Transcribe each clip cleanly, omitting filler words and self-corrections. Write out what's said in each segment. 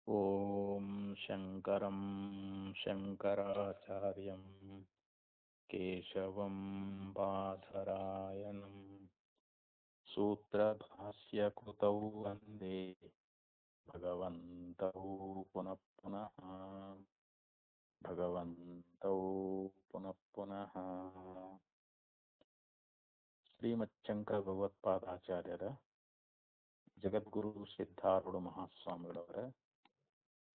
ಓಂ ಶಂಕರಂ ಶಂಕರಾಚಾರ್ಯಂ ಕೇಶವಂ ಬಾದರಾಯಣಂ ಸೂತ್ರಭಾಷ್ಯಕೃತೌ ವಂದೇ ಭಗವಂತೌ ಪುನಃ ಪುನಃ ಭಗವಂತೌ ಪುನಃ ಪುನಃ. ಶ್ರೀಮಚ್ಛಂಕರ ಭಗವತ್ಪಾದಾಚಾರ್ಯರ ಜಗದ್ಗುರು ಸಿದ್ಧಾರೂಢ ಮಹಾಸ್ವಾಮಿಗಳವರ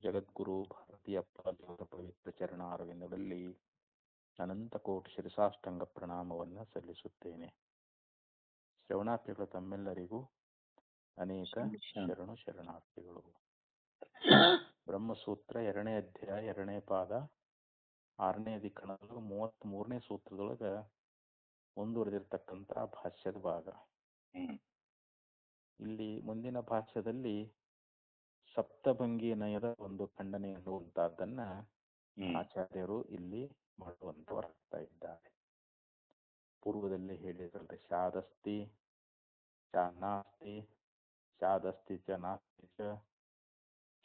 ಜಗದ್ಗುರು ಭಾರತೀಯಪ್ಪ ದೇವರ ಪವಿತ್ರ ಚರಣಾರವಿಂದದಲ್ಲಿ ಅನಂತ ಕೋಟಿ ಶಿರಸಾಷ್ಟಾಂಗ ಪ್ರಣಾಮವನ್ನು ಸಲ್ಲಿಸುತ್ತೇನೆ. ಶ್ರವಣಾರ್ಥಿಗಳು ತಮ್ಮೆಲ್ಲರಿಗೂ ಅನೇಕ ಶರಣಾರ್ಥಿಗಳು. ಬ್ರಹ್ಮಸೂತ್ರ 2ನೇ ಅಧ್ಯಾಯ 2ನೇ ಪಾದ 6ನೇ ಅಧಿಕರಣದೊಳಗೆ 33ನೇ ಸೂತ್ರದೊಳಗೆ ಮುಂದುವರೆದಿರ್ತಕ್ಕಂಥ ಭಾಷ್ಯದ ಭಾಗ. ಇಲ್ಲಿ ಮುಂದಿನ ಭಾಷ್ಯದಲ್ಲಿ ಸಪ್ತಭಂಗಿ ನಯದ ಒಂದು ಖಂಡನೆ ಎನ್ನುವಂತಹದ್ದನ್ನ ಆಚಾರ್ಯರು ಇಲ್ಲಿ ಮಾಡುವಂತವರಾಗ್ತಾ ಇದ್ದಾರೆ. ಪೂರ್ವದಲ್ಲಿ ಹೇಳಿದ್ರಲ್ಲ, ಶಾದಸ್ತಿ ಚ ನಾಸ್ತಿ, ಶಾದಸ್ತಿ ಚ ನಾಸ್ತಿ ಚ,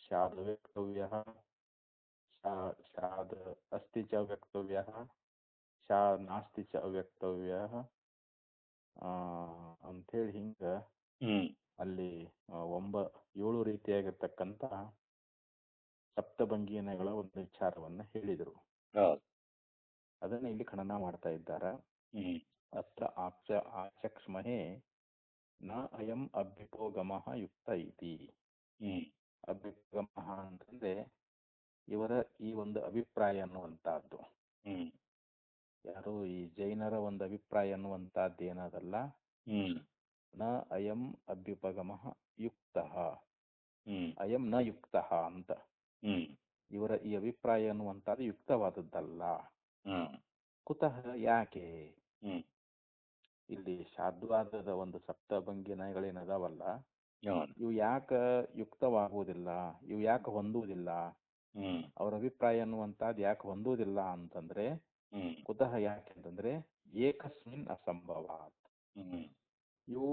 ಶಾದ ವ್ಯಕ್ತವ್ಯ, ಶಾದ ಅಸ್ತಿ ಚ ವ್ಯಕ್ತವ್ಯ, ಶಾ ನಾಸ್ತಿ ಚ ಅವ್ಯಕ್ತವ್ಯ ಅಂಥೇಳಿ ಹಿಂಗ ಅಲ್ಲಿ 7 ರೀತಿಯಾಗಿರ್ತಕ್ಕಂಥ ಸಪ್ತಭಂಗೀನಗಳ ಒಂದು ವಿಚಾರವನ್ನ ಹೇಳಿದರು. ಅದನ್ನ ಇಲ್ಲಿ ಖನನ ಮಾಡ್ತಾ ಇದ್ದಾರ. ಅತ್ರ ಆಚಕ್ಷ್ಮಹೇ ನ ಅಯಂ ಅಭ್ಯುಪಗಮಃ ಯುಕ್ತ ಇತಿ. ಅಭ್ಯುಪಗಮಃ ಅಂತಂದ್ರೆ ಇವರ ಈ ಒಂದು ಅಭಿಪ್ರಾಯ ಅನ್ನುವಂತಹದ್ದು. ಯಾರು ಈ ಜೈನರ ಒಂದು ಅಭಿಪ್ರಾಯ ಅನ್ನುವಂತಹದ್ದು ಏನದಲ್ಲ, ನ ಅಯಂ ಅಭ್ಯುಪಗಮಃ ಯುಕ್ತಃ, ಅಯಂ ನ ಯುಕ್ತಃ ಅಂತ. ಇವರ ಈ ಅಭಿಪ್ರಾಯ ಅನ್ನುವಂಥದ್ದು ಯುಕ್ತವಾದದ್ದಲ್ಲ. ಕುತಃ ಯಾಕೆ? ಇಲ್ಲಿ ಶಾದ್ವಾದದ ಒಂದು ಸಪ್ತಭಂಗಿ ನಯಗಳೇನದಾವಲ್ಲ, ಇವು ಯಾಕ ಯುಕ್ತವಾಗುವುದಿಲ್ಲ, ಇವು ಯಾಕೆ ಹೊಂದುವುದಿಲ್ಲ, ಅವರ ಅಭಿಪ್ರಾಯ ಅನ್ನುವಂಥದ್ದು ಯಾಕೆ ಹೊಂದುವುದಿಲ್ಲ ಅಂತಂದ್ರೆ, ಕುತಃ ಯಾಕೆ ಅಂತಂದ್ರೆ ಏಕಸ್ಮಿನ್ ಅಸಂಭವಾತ್, ಇವು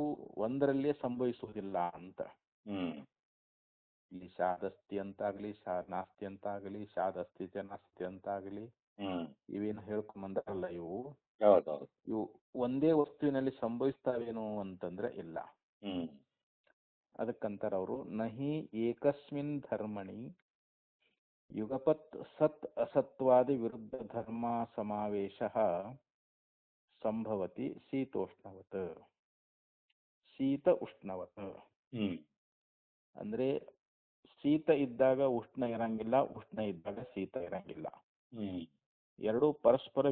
ಒಂದರಲ್ಲೇ ಸಂಭವಿಸುವುದಿಲ್ಲ ಅಂತ. ಇಲ್ಲಿ ಶಾದಸ್ತಿ ಅಂತಾಗ್ಲಿ, ನಾಸ್ತಿ ಅಂತಾಗ್ಲಿ, ಶಾದಸ್ತಿ ಚ ನಾಸ್ತಿ ಅಂತಾಗ್ಲಿ, ಇವೇನು ಹೇಳ್ಕೊಂಬಂದಾರಲ್ಲ, ಇವು ಒಂದೇ ವಸ್ತುವಿನಲ್ಲಿ ಸಂಭವಿಸ್ತಾವೇನು ಅಂತಂದ್ರೆ ಇಲ್ಲ. ಅದಕ್ಕಂತಾರ ಅವರು, ನಹಿ ಏಕಸ್ಮಿನ್ ಧರ್ಮಣಿ ಯುಗಪತ್ ಸತ್ ಅಸತ್ವಾದಿ ವಿರುದ್ಧ ಧರ್ಮ ಸಮಾವೇಶ ಸಂಭವತಿ ಶೀತೋಷ್ಣವತ್. ಶೀತ ಉಷ್ಣವತ್ ಅಂದ್ರೆ ಶೀತ ಇದ್ದಾಗ ಉಷ್ಣ ಇರಂಗಿಲ್ಲ, ಉಷ್ಣ ಇದ್ದಾಗ ಶೀತ ಇರಂಗಿಲ್ಲ. ಎರಡೂ ಪರಸ್ಪರ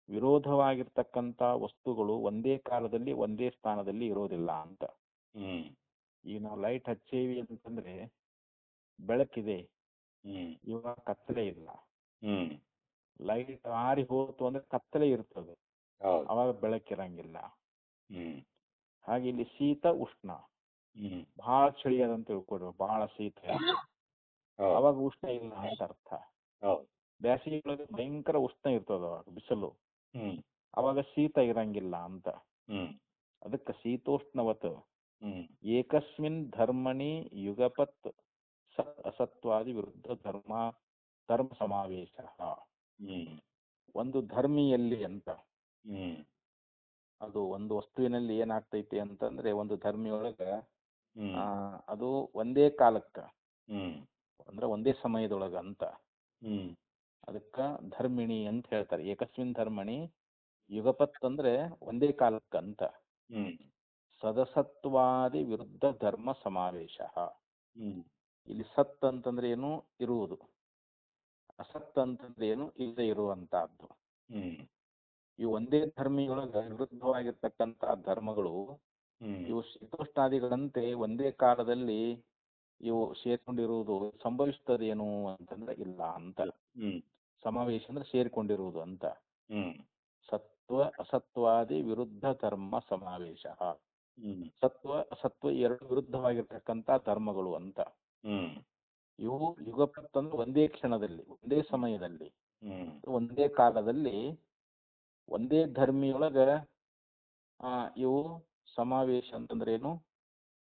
ವಿರೋಧವಾಗಿರ್ತಕ್ಕಂಥ ವಸ್ತುಗಳು ಒಂದೇ ಕಾಲದಲ್ಲಿ ಒಂದೇ ಸ್ಥಾನದಲ್ಲಿ ಇರೋದಿಲ್ಲ ಅಂತ. ಈಗ ನಾವು ಲೈಟ್ ಹಚ್ಚೇವಿ ಅಂತಂದ್ರೆ ಬೆಳಕಿದೆ, ಇವಾಗ ಕತ್ತಲೆ ಇಲ್ಲ. ಲೈಟ್ ಆರಿ ಹೋತು ಅಂದ್ರೆ ಕತ್ತಲೆ ಇರ್ತದೆ, ಅವಾಗ ಬೆಳಕಿರಂಗಿಲ್ಲ. ಹಾಗೆ ಇಲ್ಲಿ ಶೀತ ಉಷ್ಣ, ಬಹಳ ಚಳಿ ಅದಂತ ತಿಳ್ಕೊಡ್ರಿ, ಬಹಳ ಶೀತ ಅವಾಗ ಉಷ್ಣ ಇಲ್ಲ ಅಂತ ಅರ್ಥ. ಬೇಸಿಗೆ ಭಯಂಕರ ಉಷ್ಣ ಇರ್ತದ, ಅವಾಗ ಬಿಸಿಲು, ಅವಾಗ ಶೀತ ಇರಂಗಿಲ್ಲ ಅಂತ. ಅದಕ್ಕೆ ಶೀತೋಷ್ಣವತ್ ಏಕಸ್ಮಿನ್ ಧರ್ಮಣಿ ಯುಗಪತ್ ಸತ್ ಅಸತ್ವಾದಿ ವಿರುದ್ಧ ಧರ್ಮ ಸಮಾವೇಶ. ಒಂದು ಧರ್ಮಿಯಲ್ಲಿ ಅಂತ, ಅದು ಒಂದು ವಸ್ತುವಿನಲ್ಲಿ ಏನಾಗ್ತೈತಿ ಅಂತಂದ್ರೆ, ಒಂದು ಧರ್ಮಿಯೊಳಗ ಅದು ಒಂದೇ ಕಾಲಕ್ಕ ಅಂದ್ರೆ ಒಂದೇ ಸಮಯದೊಳಗ ಅಂತ. ಅದಕ್ಕ ಧರ್ಮಿಣಿ ಅಂತ ಹೇಳ್ತಾರೆ. ಏಕಸ್ಮಿನ್ ಧರ್ಮಣಿ ಯುಗಪತ್ ಅಂದ್ರೆ ಒಂದೇ ಕಾಲಕ್ಕ ಅಂತ. ಸದಸತ್ವಾದಿ ವಿರುದ್ಧ ಧರ್ಮ ಸಮಾವೇಶ. ಇಲ್ಲಿ ಸತ್ ಅಂತಂದ್ರೆ ಏನು? ಇರುವುದು. ಅಸತ್ ಅಂತಂದ್ರೆ ಏನು? ಇಲ್ಲದೆ ಇರುವಂತಹದ್ದು. ಇವು ಒಂದೇ ಧರ್ಮಿಯೊಳಗ ವಿರುದ್ಧವಾಗಿರ್ತಕ್ಕಂಥ ಧರ್ಮಗಳು, ಇವು ಶೀತೋಷ್ಣಾದಿಗಳಂತೆ ಒಂದೇ ಕಾಲದಲ್ಲಿ ಇವು ಸೇರ್ಕೊಂಡಿರುವುದು ಸಂಭವಿಸ್ತದೇನು ಅಂತಂದ್ರೆ ಇಲ್ಲ ಅಂತ. ಸಮಾವೇಶ ಅಂದ್ರೆ ಸೇರ್ಕೊಂಡಿರುವುದು ಅಂತ. ಸತ್ವ ಅಸತ್ವಾದಿ ವಿರುದ್ಧ ಧರ್ಮ ಸಮಾವೇಶ. ಸತ್ವ ಅಸತ್ವ ಎರಡು ವಿರುದ್ಧವಾಗಿರ್ತಕ್ಕಂಥ ಧರ್ಮಗಳು ಅಂತ. ಇವು ಯುಗಪತ್ ಅಂದ್ರೆ ಒಂದೇ ಕ್ಷಣದಲ್ಲಿ, ಒಂದೇ ಸಮಯದಲ್ಲಿ, ಒಂದೇ ಕಾಲದಲ್ಲಿ ಒಂದೇ ಧರ್ಮಿಯೊಳಗ ಇವು ಸಮಾವೇಶ ಅಂತಂದ್ರೆ ಏನು?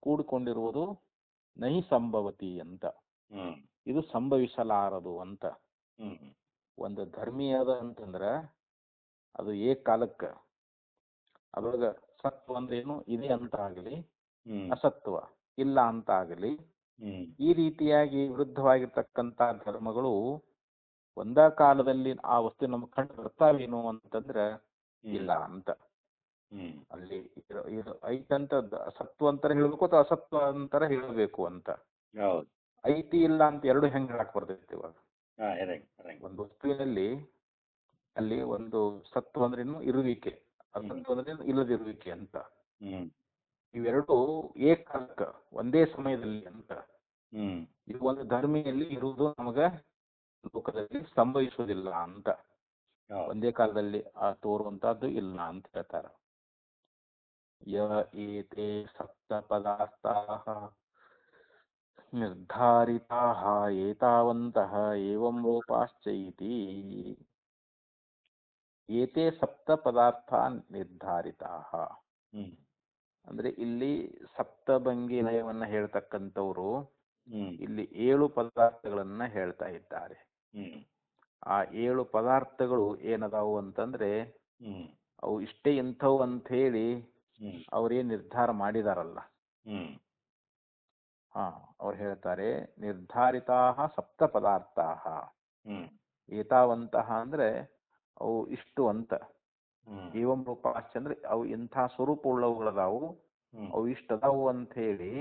ಕೂಡಿಕೊಂಡಿರುವುದು ನಹಿ ಸಂಭವತಿ ಅಂತ. ಇದು ಸಂಭವಿಸಲಾರದು ಅಂತ. ಒಂದು ಧರ್ಮೀಯದ ಅಂತಂದ್ರ ಅದು ಏಕಾಲಕ್ಕೆ ಅದ್ರೊಳಗ ಸತ್ವ ಅಂದ್ರೆ ಏನು ಇದೆ ಅಂತ ಆಗಲಿ, ಅಸತ್ವ ಇಲ್ಲ ಅಂತ ಆಗಲಿ, ಈ ರೀತಿಯಾಗಿ ವಿರುದ್ಧವಾಗಿರ್ತಕ್ಕಂಥ ಧರ್ಮಗಳು ಒಂದ ಕಾಲದಲ್ಲಿ ಆ ವಸ್ತು ನಮ್ಗೆ ಕಂಡು ಬರ್ತಾವೇನು ಅಂತಂದ್ರೆ ಇಲ್ಲ ಅಂತ. ಅಲ್ಲಿ ಇದು ಐತಂತ ಸತ್ವ ಅಂತಾರ ಹೇಳ್ಬೇಕು ಅಥವಾ ಅಸತ್ವ ಅಂತಾರ ಹೇಳಬೇಕು ಅಂತ. ಐತಿ ಇಲ್ಲ ಅಂತ ಎರಡು ಹೆಂಗ್ ಹೇಳಕ್ ಬರ್ತೈತಿ ಇವಾಗ? ಒಂದು ವಸ್ತುವಿನಲ್ಲಿ ಅಲ್ಲಿ ಒಂದು ಸತ್ವ ಅಂದ್ರೇನು ಇರುವಿಕೆ, ಅಸತ್ವ ಅಂದ್ರೇನು ಇಲ್ಲದಿರುವಿಕೆ ಅಂತ. ಇವೆರಡು ಏಕಾಲಕ್ಕ ಒಂದೇ ಸಮಯದಲ್ಲಿ ಅಂತ. ಇದು ಒಂದು ಧರ್ಮಿಯಲ್ಲಿ ಇರುವುದು ನಮಗ ಲೋಕದಲ್ಲಿ ಸಂಭವಿಸುವುದಿಲ್ಲ ಅಂತ. ಒಂದೇ ಕಾಲದಲ್ಲಿ ಆ ತೋರುವಂತಹದ್ದು ಇಲ್ಲ ಅಂತ ಹೇಳ್ತಾರ. ಯ ಏತೆ ಸಪ್ತ ಪದಾರ್ಥಾಃ ನಿರ್ಧಾರಿತಾಃ ಏತಾವಂತಃ ಏವಂ ರೂಪಾಶ್ಚ ಇತಿ. ಏತೆ ಸಪ್ತ ಪದಾರ್ಥ ನಿರ್ಧಾರಿತಾಃ ಅಂದ್ರೆ ಇಲ್ಲಿ ಸಪ್ತಭಂಗಿ ಲಯವನ್ನ ಹೇಳ್ತಕ್ಕಂಥವ್ರು ಇಲ್ಲಿ 7 ಪದಾರ್ಥಗಳನ್ನ ಹೇಳ್ತಾ ಇದ್ದಾರೆ. ಆ 7 ಪದಾರ್ಥಗಳು ಏನದಾವು ಅಂತಂದ್ರೆ ಅವು ಇಷ್ಟೇ ಇಂಥವು ಅಂತ ಹೇಳಿ ಅವ್ರೇನ್ ನಿರ್ಧಾರ ಮಾಡಿದಾರಲ್ಲ. ಅವ್ರು ಹೇಳ್ತಾರೆ ನಿರ್ಧಾರಿತಾಃ ಸಪ್ತ ಪದಾರ್ಥಾಃ ಏತಾವಂತಹ ಅಂದ್ರೆ ಅವು ಇಷ್ಟು ಅಂತ. ಏವಂ ರೂಪಾಶ್ಚ ಅಂದ್ರೆ ಅವು ಇಂಥ ಸ್ವರೂಪ ಉಳ್ಳವುಗಳದಾವು, ಅವು ಇಷ್ಟದಾವು ಅಂತ ಹೇಳಿ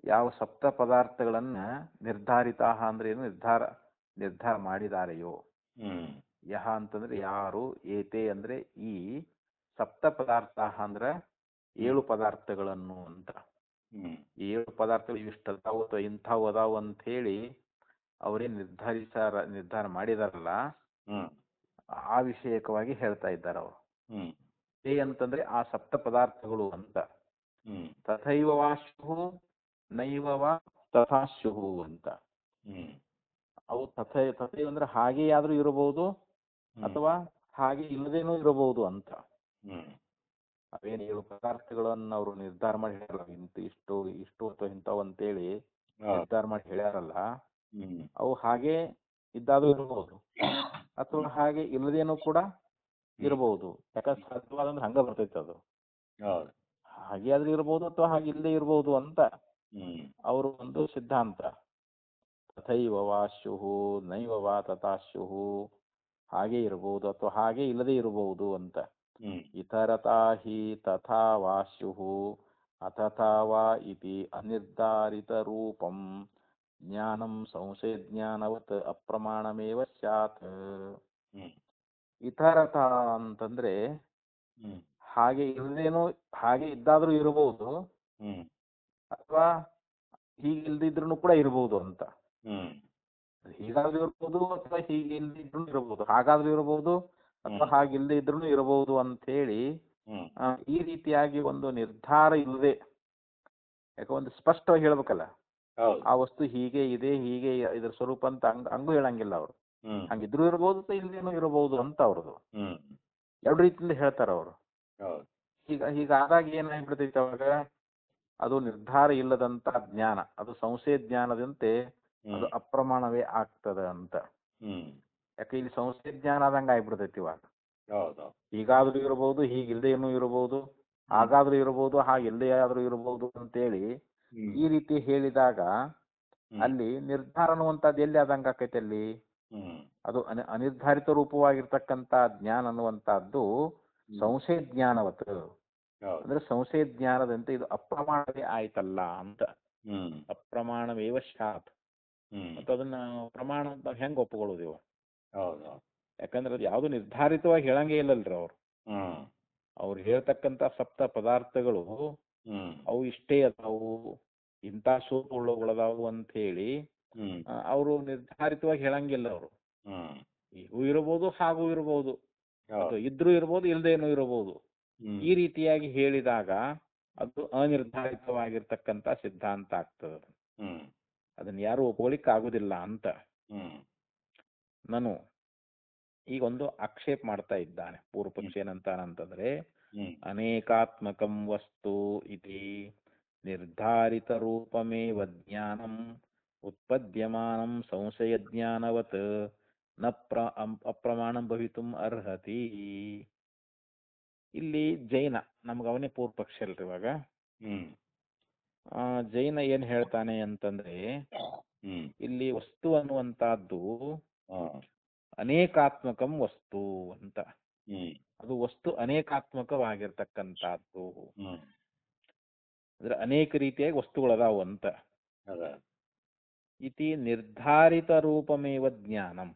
ಯಾವ ಸಪ್ತ ಪದಾರ್ಥಗಳನ್ನ ನಿರ್ಧಾರಿತಾಃ ಅಂದ್ರೆ ಏನು ನಿರ್ಧಾರ ಮಾಡಿದಾರೆಯೋ. ಯಹ ಅಂತಂದ್ರೆ ಯಾರು, ಏತೆ ಅಂದ್ರೆ ಈ, ಸಪ್ತ ಪದಾರ್ಥ ಅಂದ್ರೆ 7 ಪದಾರ್ಥಗಳನ್ನು ಅಂತ. ಈ 7 ಪದಾರ್ಥಗಳು ಇಷ್ಟದಾವು ಅಥವಾ ಇಂಥವು ಅದಾವು ಅಂತ ಹೇಳಿ ಅವರೇ ನಿರ್ಧಾರ ಮಾಡಿದಾರಲ್ಲ, ಆ ವಿಷಯಕವಾಗಿ ಹೇಳ್ತಾ ಇದ್ದಾರೆ ಅವರು. ಏ ಅಂತಂದ್ರೆ ಆ ಸಪ್ತ ಪದಾರ್ಥಗಳು ಅಂತ. ತಥೈವ ವಾ ಸ್ಯುಃ ನೈವ ವಾ ತಥಾ ಸ್ಯುಃ ಅಂತ. ಅವು ತಥೈವ ಅಂದ್ರೆ ಹಾಗೆಯಾದ್ರೂ ಇರಬಹುದು ಅಥವಾ ಹಾಗೆ ಇಲ್ಲದೇನೂ ಇರಬಹುದು ಅಂತ. ಅವೇನು 7 ಪದಾರ್ಥಗಳನ್ನು ಅವರು ನಿರ್ಧಾರ ಮಾಡಿ ಹೇಳ್ಯಾರಲ್ಲ, ಇಷ್ಟು ಅಥವಾ ಇಂಥವು ಅಂತೇಳಿ ನಿರ್ಧಾರ ಮಾಡಿ ಹೇಳ್ಯಾರಲ್ಲ, ಅವು ಹಾಗೆ ಇದ್ದಾದ್ರೂ ಇರಬಹುದು ಅಥವಾ ಹಾಗೆ ಇಲ್ಲದೇನೂ ಕೂಡ ಇರಬಹುದು. ಯಾಕಂದ್ರೆ ಸಾಧ್ಯವಾದಂದ್ರೆ ಹಂಗ ಬರ್ತೈತೆ ಅದು. ಹಾಗೆ ಆದ್ರೂ ಇರಬಹುದು ಅಥವಾ ಹಾಗೆ ಇಲ್ಲದೆ ಇರಬಹುದು ಅಂತ ಅವರು ಒಂದು ಸಿದ್ಧಾಂತ. ತಥೈವ ವಾ ಸ್ಯುಃ ನೈವ ವಾ ತಥಾ ಸ್ಯುಃ, ಹಾಗೆ ಇರಬಹುದು ಅಥವಾ ಹಾಗೆ ಇಲ್ಲದೆ ಇರಬಹುದು ಅಂತ. ಇತರತಾ ಹಿ ತಥಾ ವಾ ಸ್ಯುಃ ಅಥಥಾ ವಾ ಇತಿ ಅನಿರ್ಧಾರಿತ ರೂಪಂ ಜ್ಞಾನಂ ಸಂಶಯ ಜ್ಞಾನವತ್ ಅಪ್ರಮಾಣಮೇವ ಸ್ಯಾತ್. ಇತರತಾ ಅಂತಂದ್ರೆ ಹಾಗೆ ಇಲ್ಲದೇನೋ, ಹಾಗೆ ಇದ್ದಾದ್ರೂ ಇರಬಹುದು ಅಥವಾ ಹೀಗೆ ಇಲ್ದಿದ್ರು ಕೂಡ ಇರಬಹುದು ಅಂತ. ಹೀಗಾದ್ರೂ ಇರ್ಬೋದು ಅಥವಾ ಹೀಗೆ ಇಲ್ದಿದ್ರು ಇರಬಹುದು, ಹಾಗಾದ್ರೂ ಇರಬಹುದು ಅಥವಾ ಹಾಗಿಲ್ದೇ ಇದ್ರೂ ಇರಬಹುದು ಅಂತ ಹೇಳಿ ಈ ರೀತಿಯಾಗಿ ಒಂದು ನಿರ್ಧಾರ ಇಲ್ಲದೆ, ಯಾಕೆ ಒಂದು ಸ್ಪಷ್ಟವಾಗಿ ಹೇಳ್ಬೇಕಲ್ಲ, ಆ ವಸ್ತು ಹೀಗೆ ಇದೆ, ಹೀಗೆ ಇದ್ರ ಸ್ವರೂಪ ಅಂತ ಹಂಗೂ ಹೇಳಂಗಿಲ್ಲ ಅವರು. ಹಂಗಿದ್ರು ಇರಬಹುದು ಅಥವಾ ಇಲ್ದೇನೂ ಇರಬಹುದು ಅಂತ ಅವ್ರದ್ದು 2 ರೀತಿಯಿಂದ ಹೇಳ್ತಾರ ಅವರು. ಹೀಗಾದಾಗ ಏನಾಗ್ಬಿಡ್ತೈತೆ ಅವಾಗ, ಅದು ನಿರ್ಧಾರ ಇಲ್ಲದಂತ ಜ್ಞಾನ, ಅದು ಸಂಶಯ ಜ್ಞಾನದಂತೆ ಅದು ಅಪ್ರಮಾಣವೇ ಆಗ್ತದ ಅಂತ. ಯಾಕೆ ಇಲ್ಲಿ ಸಂಶಯ ಜ್ಞಾನ ಆದಂಗ ಆಗ್ಬಿಡ್ತೈತಿ ಇವಾಗ. ಹೀಗಾದ್ರೂ ಇರಬಹುದು, ಹೀಗಿಲ್ದೇನೂ ಇರಬಹುದು, ಹಾಗಾದ್ರೂ ಇರಬಹುದು, ಹಾಗಿಲ್ದೇ ಆದ್ರೂ ಇರಬಹುದು ಅಂತೇಳಿ ಈ ರೀತಿ ಹೇಳಿದಾಗ ಅಲ್ಲಿ ನಿರ್ಧಾರ ಅನ್ನುವಂಥದ್ದು ಎಲ್ಲಿ ಆದಂಗ ಆಕೈತಿ ಅಲ್ಲಿ. ಅದು ಅನಿರ್ಧಾರಿತ ರೂಪವಾಗಿರ್ತಕ್ಕಂಥ ಜ್ಞಾನ ಅನ್ನುವಂಥದ್ದು ಸಂಶಯ ಜ್ಞಾನವತ್ ಅಂದ್ರೆ ಸಂಶಯ ಜ್ಞಾನದಂತೆ ಇದು ಅಪ್ರಮಾಣವೇ ಆಯ್ತಲ್ಲ ಅಂತ. ಅಪ್ರಮಾಣವೇವ ಸ್ಯಾತ್ ಅಂತ ಅದನ್ನ ಪ್ರಮಾಣ ಅಂತ ಹೆಂಗ್ ಒಪ್ಪಿಕೊಳ್ಳೋದಿವ? ಯಾಕಂದ್ರೆ ಅದು ಯಾವ್ದು ನಿರ್ಧಾರಿತವಾಗಿ ಹೇಳಂಗೇ ಇಲ್ಲಲ್ರಿ ಅವ್ರು. ಅವ್ರು ಹೇಳ್ತಕ್ಕಂಥ ಸಪ್ತ ಪದಾರ್ಥಗಳು ಅವು ಇಷ್ಟೇ ಅದಾವು, ಇಂಥ ಸ್ವರೂಪ ಉಳ್ಳವುಗಳದಾವು ಅಂತ ಹೇಳಿ ಅವರು ನಿರ್ಧಾರಿತವಾಗಿ ಹೇಳಂಗಿಲ್ಲ. ಅವರು ಹೀಗೂ ಇರಬಹುದು, ಹಾಗೂ ಇರಬಹುದು, ಅಥವಾ ಇದ್ರೂ ಇರಬಹುದು, ಇಲ್ದೇನೂ ಇರಬಹುದು. ಈ ರೀತಿಯಾಗಿ ಹೇಳಿದಾಗ ಅದು ಅನಿರ್ಧಾರಿತವಾಗಿರ್ತಕ್ಕಂಥ ಸಿದ್ಧಾಂತ ಆಗ್ತದ. ಅದನ್ನ ಯಾರು ಒಪ್ಕೊಳ್ಳಿಕ್ ಆಗುದಿಲ್ಲ ಅಂತ ನಾನು ಈಗ ಒಂದು ಆಕ್ಷೇಪ ಮಾಡ್ತಾ ಇದ್ದಾನೆ. ಪೂರ್ವ ಪಕ್ಷ ಏನಂತಾನಂತಂದ್ರೆ ಅನೇಕಾತ್ಮಕಂ ವಸ್ತು ಇತಿ ನಿರ್ಧಾರಿತರೂಪಮೇವ ಜ್ಞಾನಂ ಉತ್ಪದ್ಯಮಾನಂ ಸಂಶಯಜ್ಞಾನವತ್ ನ ಅಪ್ರಮಾಣಂ ಭವಿತುಂ ಅರ್ಹತಿ. ಇಲ್ಲಿ ಜೈನ, ನಮ್ಗೆ ಅವನೇ ಪೂರ್ವ ಪಕ್ಷ ಅಲ್ರಿ ಇವಾಗ. ಜೈನ ಏನ್ ಹೇಳ್ತಾನೆ ಅಂತಂದ್ರೆ, ಇಲ್ಲಿ ವಸ್ತು ಅನ್ನುವಂತಹದ್ದು ಅನೇಕಾತ್ಮಕಂ ವಸ್ತು ಅಂತ. ಅದು ವಸ್ತು ಅನೇಕಾತ್ಮಕವಾಗಿರ್ತಕ್ಕಂಥದ್ದು, ಅಂದ್ರೆ ಅನೇಕ ರೀತಿಯಾಗಿ ವಸ್ತುಗಳದಾವು ಅಂತ. ಇತಿ ನಿರ್ಧಾರಿತ ರೂಪಮೇವ ಜ್ಞಾನಂ,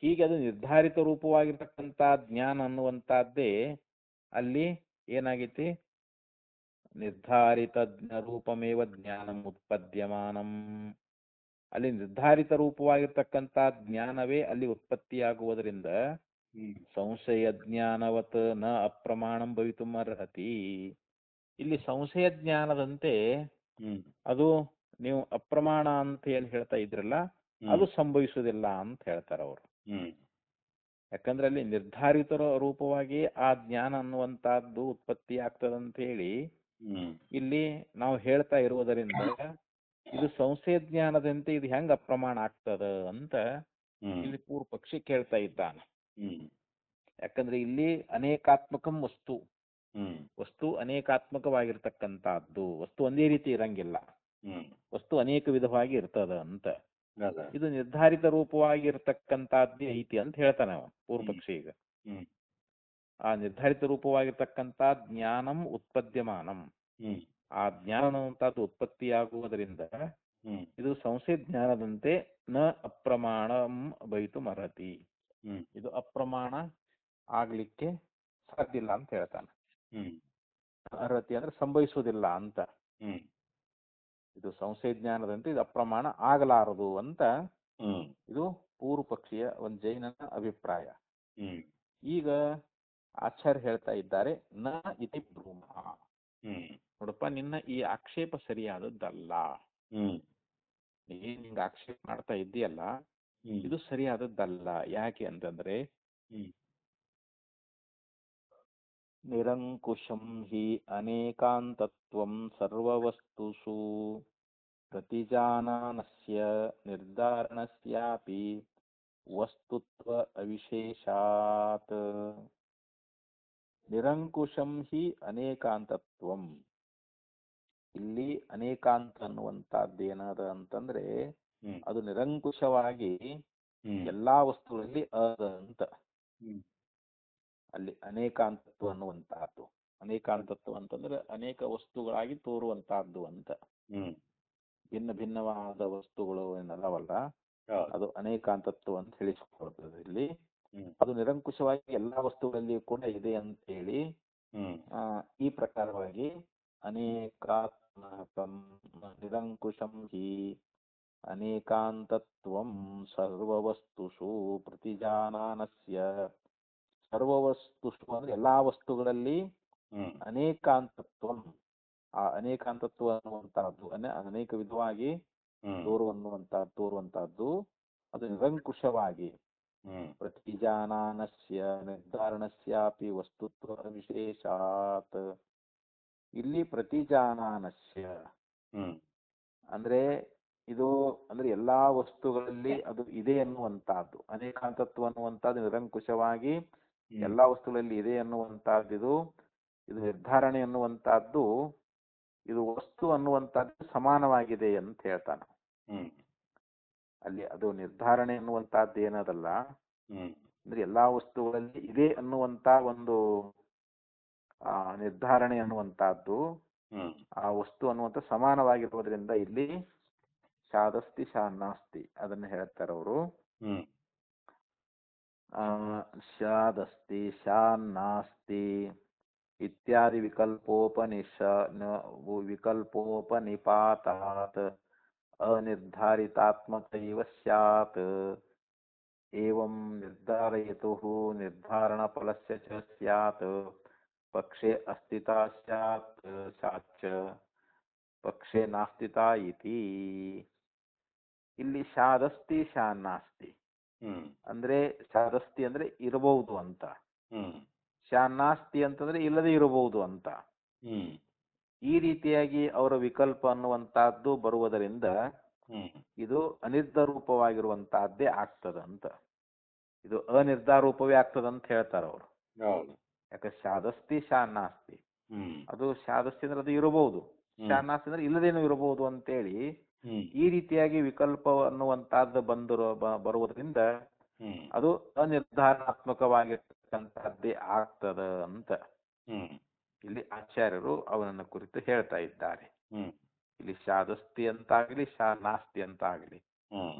ಹೀಗೆ ಅದು ನಿರ್ಧಾರಿತ ರೂಪವಾಗಿರ್ತಕ್ಕಂಥ ಜ್ಞಾನ ಅನ್ನುವಂಥದ್ದೇ ಅಲ್ಲಿ ಏನಾಗೈತಿ, ನಿರ್ಧಾರಿತ ರೂಪಮೇವ ಜ್ಞಾನಂ ಉತ್ಪದ್ಯಮಾನಂ, ಅಲ್ಲಿ ನಿರ್ಧಾರಿತ ರೂಪವಾಗಿರ್ತಕ್ಕಂಥ ಜ್ಞಾನವೇ ಅಲ್ಲಿ ಉತ್ಪತ್ತಿಯಾಗುವುದರಿಂದ ಸಂಶಯ ಜ್ಞಾನವತ್ ನ ಅಪ್ರಮಾಣಂ ಭವಿತುಂ ಅರ್ಹತಿ. ಇಲ್ಲಿ ಸಂಶಯ ಜ್ಞಾನದಂತೆ ಅದು ನೀವು ಅಪ್ರಮಾಣ ಅಂತ ಏನ್ ಹೇಳ್ತಾ ಇದ್ರಲ್ಲ, ಅದು ಸಂಭವಿಸುವುದಿಲ್ಲ ಅಂತ ಹೇಳ್ತಾರೆ ಅವರು. ಯಾಕಂದ್ರೆ ಅಲ್ಲಿ ನಿರ್ಧಾರಿತ ರೂಪವಾಗಿ ಆ ಜ್ಞಾನ ಅನ್ನುವಂತಹದ್ದು ಉತ್ಪತ್ತಿ ಆಗ್ತದಂತ ಹೇಳಿ ಇಲ್ಲಿ ನಾವು ಹೇಳ್ತಾ ಇರುವುದರಿಂದ ಇದು ಸಂಶಯ ಜ್ಞಾನದಂತೆ ಇದು ಹೆಂಗ ಅಪ್ರಮಾಣ ಆಗ್ತದ ಅಂತ ಇಲ್ಲಿ ಪೂರ್ವ ಪಕ್ಷಿ ಕೇಳ್ತಾ ಇದ್ದಾನೆ. ಯಾಕಂದ್ರೆ ಇಲ್ಲಿ ಅನೇಕಾತ್ಮಕಂ ವಸ್ತು, ವಸ್ತು ಅನೇಕಾತ್ಮಕವಾಗಿರ್ತಕ್ಕಂಥದ್ದು, ವಸ್ತು ಒಂದೇ ರೀತಿ ಇರಂಗಿಲ್ಲ, ವಸ್ತು ಅನೇಕ ವಿಧವಾಗಿ ಇರ್ತದ ಅಂತ. ಇದು ನಿರ್ಧಾರಿತ ರೂಪವಾಗಿ ಇರ್ತಕ್ಕಂಥದ್ದೇ ಐತಿ ಅಂತ ಹೇಳ್ತಾನೆ ಪೂರ್ವ ಪಕ್ಷಿ. ಈಗ ಆ ನಿರ್ಧಾರಿತ ರೂಪವಾಗಿರ್ತಕ್ಕಂಥ ಜ್ಞಾನಂ ಉತ್ಪದ್ಯಮಾನಂ, ಆ ಜ್ಞಾನ ಅನ್ನುವಂಥದ್ದು ಉತ್ಪತ್ತಿಯಾಗುವುದರಿಂದ ಇದು ಸಂಶಯ ಜ್ಞಾನದಂತೆ ನ ಅಪ್ರಮಾಣಂ ಭವಿತುಂ ಅರ್ಹತಿ, ಇದು ಅಪ್ರಮಾಣ ಆಗ್ಲಿಕ್ಕೆ ಸಾಧ್ಯ ಇಲ್ಲ ಅಂತ ಹೇಳ್ತಾನೆ. ಅರ್ಹತಿ ಅಂದ್ರೆ ಸಂಭವಿಸುವುದಿಲ್ಲ ಅಂತ. ಇದು ಸಂಶಯ ಜ್ಞಾನದಂತೆ ಇದು ಅಪ್ರಮಾಣ ಆಗಲಾರದು ಅಂತ ಇದು ಪೂರ್ವ ಪಕ್ಷಿಯ ಒಂದು ಜೈನನ ಅಭಿಪ್ರಾಯ. ಈಗ ಆಚಾರ್ಯ ಹೇಳ್ತಾ ಇದ್ದಾರೆ, ನ ಇತಿ ಬ್ರೂಮ, ನೋಡಪ್ಪ ನಿನ್ನ ಈ ಆಕ್ಷೇಪ ಸರಿಯಾದದ್ದಲ್ಲ, ನೀನ್ ಹಿಂಗ ಆಕ್ಷೇಪ ಮಾಡ್ತಾ ಇದ್ದೀಯಲ್ಲ ಇದು ಸರಿಯಾದದ್ದಲ್ಲ. ಯಾಕೆ ಅಂತಂದ್ರೆ ನಿರಂಕುಶಂ ಹಿ ಅನೇಕಾಂತತ್ವಂ ಸರ್ವವಸ್ತುಷು ಪ್ರತಿಜಾನಾನಸ್ಯ ನಿರ್ಧಾರಣಸ್ಯಾಪಿ ವಸ್ತುತ್ವ ಅವಿಶೇಷಾತ್. ನಿರಂಕುಶಂ ಹಿ ಅನೇಕಾಂತತ್ವಂ, ಇಲ್ಲಿ ಅನೇಕಾಂತ ಅನ್ನುವಂತಹದ್ದೇನದ ಅಂತಂದ್ರೆ ಅದು ನಿರಂಕುಶವಾಗಿ ಎಲ್ಲಾ ವಸ್ತುಗಳಲ್ಲಿ ಅದ ಅಂತ. ಅಲ್ಲಿ ಅನೇಕಾಂತತ್ವ ಅನ್ನುವಂತಹದ್ದು, ಅನೇಕಾಂತತ್ವ ಅಂತಂದ್ರೆ ಅನೇಕ ವಸ್ತುಗಳಾಗಿ ತೋರುವಂತಹದ್ದು ಅಂತ. ಭಿನ್ನ ಭಿನ್ನವಾದ ವಸ್ತುಗಳು ಏನಲ್ಲವಲ್ಲ, ಅದು ಅನೇಕಾಂತತ್ವ ಅಂತ ಹೇಳಿಸಿಕೊಳ್ತದೆ ಇಲ್ಲಿ. ಅದು ನಿರಂಕುಶವಾಗಿ ಎಲ್ಲಾ ವಸ್ತುಗಳಲ್ಲಿಯೂ ಕೂಡ ಇದೆ ಅಂತ ಹೇಳಿ ಈ ಪ್ರಕಾರವಾಗಿ ಅನೇಕಾತ್ಮಕಂ ನಿರಂಕುಶಂ ಹಿ ಅನೇಕಾಂತತ್ವಂ ಸರ್ವವಸ್ತುಷು ಪ್ರತಿಜಾನಾನಸ್ಯ, ಸರ್ವವಸ್ತುಷು ಅಂದ್ರೆ ಎಲ್ಲಾ ವಸ್ತುಗಳಲ್ಲಿ ಅನೇಕಾಂತತ್ವಂ, ಆ ಅನೇಕಾಂತತ್ವ ಅನ್ನುವಂತಹದ್ದು ಅನೇಕ ವಿಧವಾಗಿ ತೋರುವಂತಹದ್ದು ಅದು ನಿರಂಕುಶವಾಗಿ ಪ್ರತಿಜಾನಾನಸ್ಯ ನಿರ್ಧಾರಣಸ್ಯಾಪಿ ವಸ್ತುತ್ವ ವಿಶೇಷಾತ್. ಇಲ್ಲಿ ಪ್ರತಿಜಾನಾನಸ್ಯ ಅಂದ್ರೆ ಇದು ಅಂದ್ರೆ ಎಲ್ಲಾ ವಸ್ತುಗಳಲ್ಲಿ ಅದು ಇದೆ ಅನ್ನುವಂತಹದ್ದು, ಅನೇಕಾಂತತ್ವ ಅನ್ನುವಂತಹದ್ದು ನಿರಂಕುಶವಾಗಿ ಎಲ್ಲಾ ವಸ್ತುಗಳಲ್ಲಿ ಇದೆ ಅನ್ನುವಂತಹದ್ದು, ಇದು ನಿರ್ಧಾರಣೆ ಅನ್ನುವಂತಹದ್ದು ಇದು ವಸ್ತು ಅನ್ನುವಂತಹದ್ದು ಸಮಾನವಾಗಿದೆ ಅಂತ ಹೇಳ್ತಾನೆ. ಅಲ್ಲಿ ಅದು ನಿರ್ಧಾರಣೆ ಅನ್ನುವಂತಹದ್ದು ಏನದಲ್ಲ, ಅಂದ್ರೆ ಎಲ್ಲಾ ವಸ್ತುಗಳಲ್ಲಿ ಇದೆ ಅನ್ನುವಂತ ಒಂದು ನಿರ್ಧಾರಣೆ ಅನ್ನುವಂತಹದ್ದು ಆ ವಸ್ತು ಅನ್ನುವಂಥ ಸಮಾನವಾಗಿರುವುದರಿಂದ ಇಲ್ಲಿ ಶಾದಸ್ತಿ ಶಾನಾಸ್ತಿ ಅದನ್ನ ಹೇಳ್ತಾರೆ ಅವರು. ಶಾದಸ್ತಿ ಶಾನ್ನಾಸ್ತಿ ಇತ್ಯಾದಿ ವಿಕಲ್ಪೋಪನಿಪಾತಾತ್ ಅನಿರ್ಧಾರಿತಾತ್ಮಕೈವ ಸ್ಯಾತ್. ಏವಂ ನಿರ್ಧಾರಯತುಃ ನಿರ್ಧಾರಣ ಫಲಸ್ಯ ಚ ಸ್ಯಾತ್ ಪಕ್ಷೆ ಅಸ್ಥಿತಾ ಸ್ಯಾತ್ ಸಾಚ ಪಕ್ಷೆ ನಾಸ್ತಿತಾ ಇತಿ. ಇಲ್ಲಿ ಶಾದಸ್ತಿ ಶಾನ್ನಾಸ್ತಿ ಅಂದ್ರೆ ಶಾದಸ್ತಿ ಅಂದ್ರೆ ಇರಬಹುದು ಅಂತ, ಶಾನ್ನಾಸ್ತಿ ಅಂತಂದ್ರೆ ಇಲ್ಲದೆ ಇರಬಹುದು ಅಂತ. ಈ ರೀತಿಯಾಗಿ ಅವರ ವಿಕಲ್ಪ ಅನ್ನುವಂತಹದ್ದು ಬರುವುದರಿಂದ ಇದು ಅನಿರ್ಧಾರ ರೂಪವಾಗಿರುವಂತಹದ್ದೇ ಆಗ್ತದಂತ. ಇದು ಅನಿರ್ಧಾರ ರೂಪವೇ ಆಗ್ತದಂತ ಹೇಳ್ತಾರ ಅವರು. ಯಾಕೆ ಶಾದಸ್ತಿ ಶಾನಾಸ್ತಿ, ಅದು ಶಾದಸ್ತಿ ಅಂದ್ರೆ ಅದು ಇರಬಹುದು, ಶಾನಾಸ್ತಿ ಅಂದ್ರೆ ಇಲ್ಲದೇನು ಇರಬಹುದು ಅಂತೇಳಿ ಈ ರೀತಿಯಾಗಿ ವಿಕಲ್ಪ ಅನ್ನುವಂತಹದ್ದು ಬರುವುದರಿಂದ ಅದು ಅನಿರ್ಧಾರಣಾತ್ಮಕವಾಗಿರ್ತಕ್ಕಂಥದ್ದೇ ಆಗ್ತದ ಅಂತ ಇಲ್ಲಿ ಆಚಾರ್ಯರು ಅವನನ್ನ ಕುರಿತು ಹೇಳ್ತಾ ಇದ್ದಾರೆ. ಇಲ್ಲಿ ಶಾದಸ್ತಿ ಅಂತಾಗ್ಲಿ ಶಾನಾಸ್ತಿ ಅಂತ ಆಗ್ಲಿ,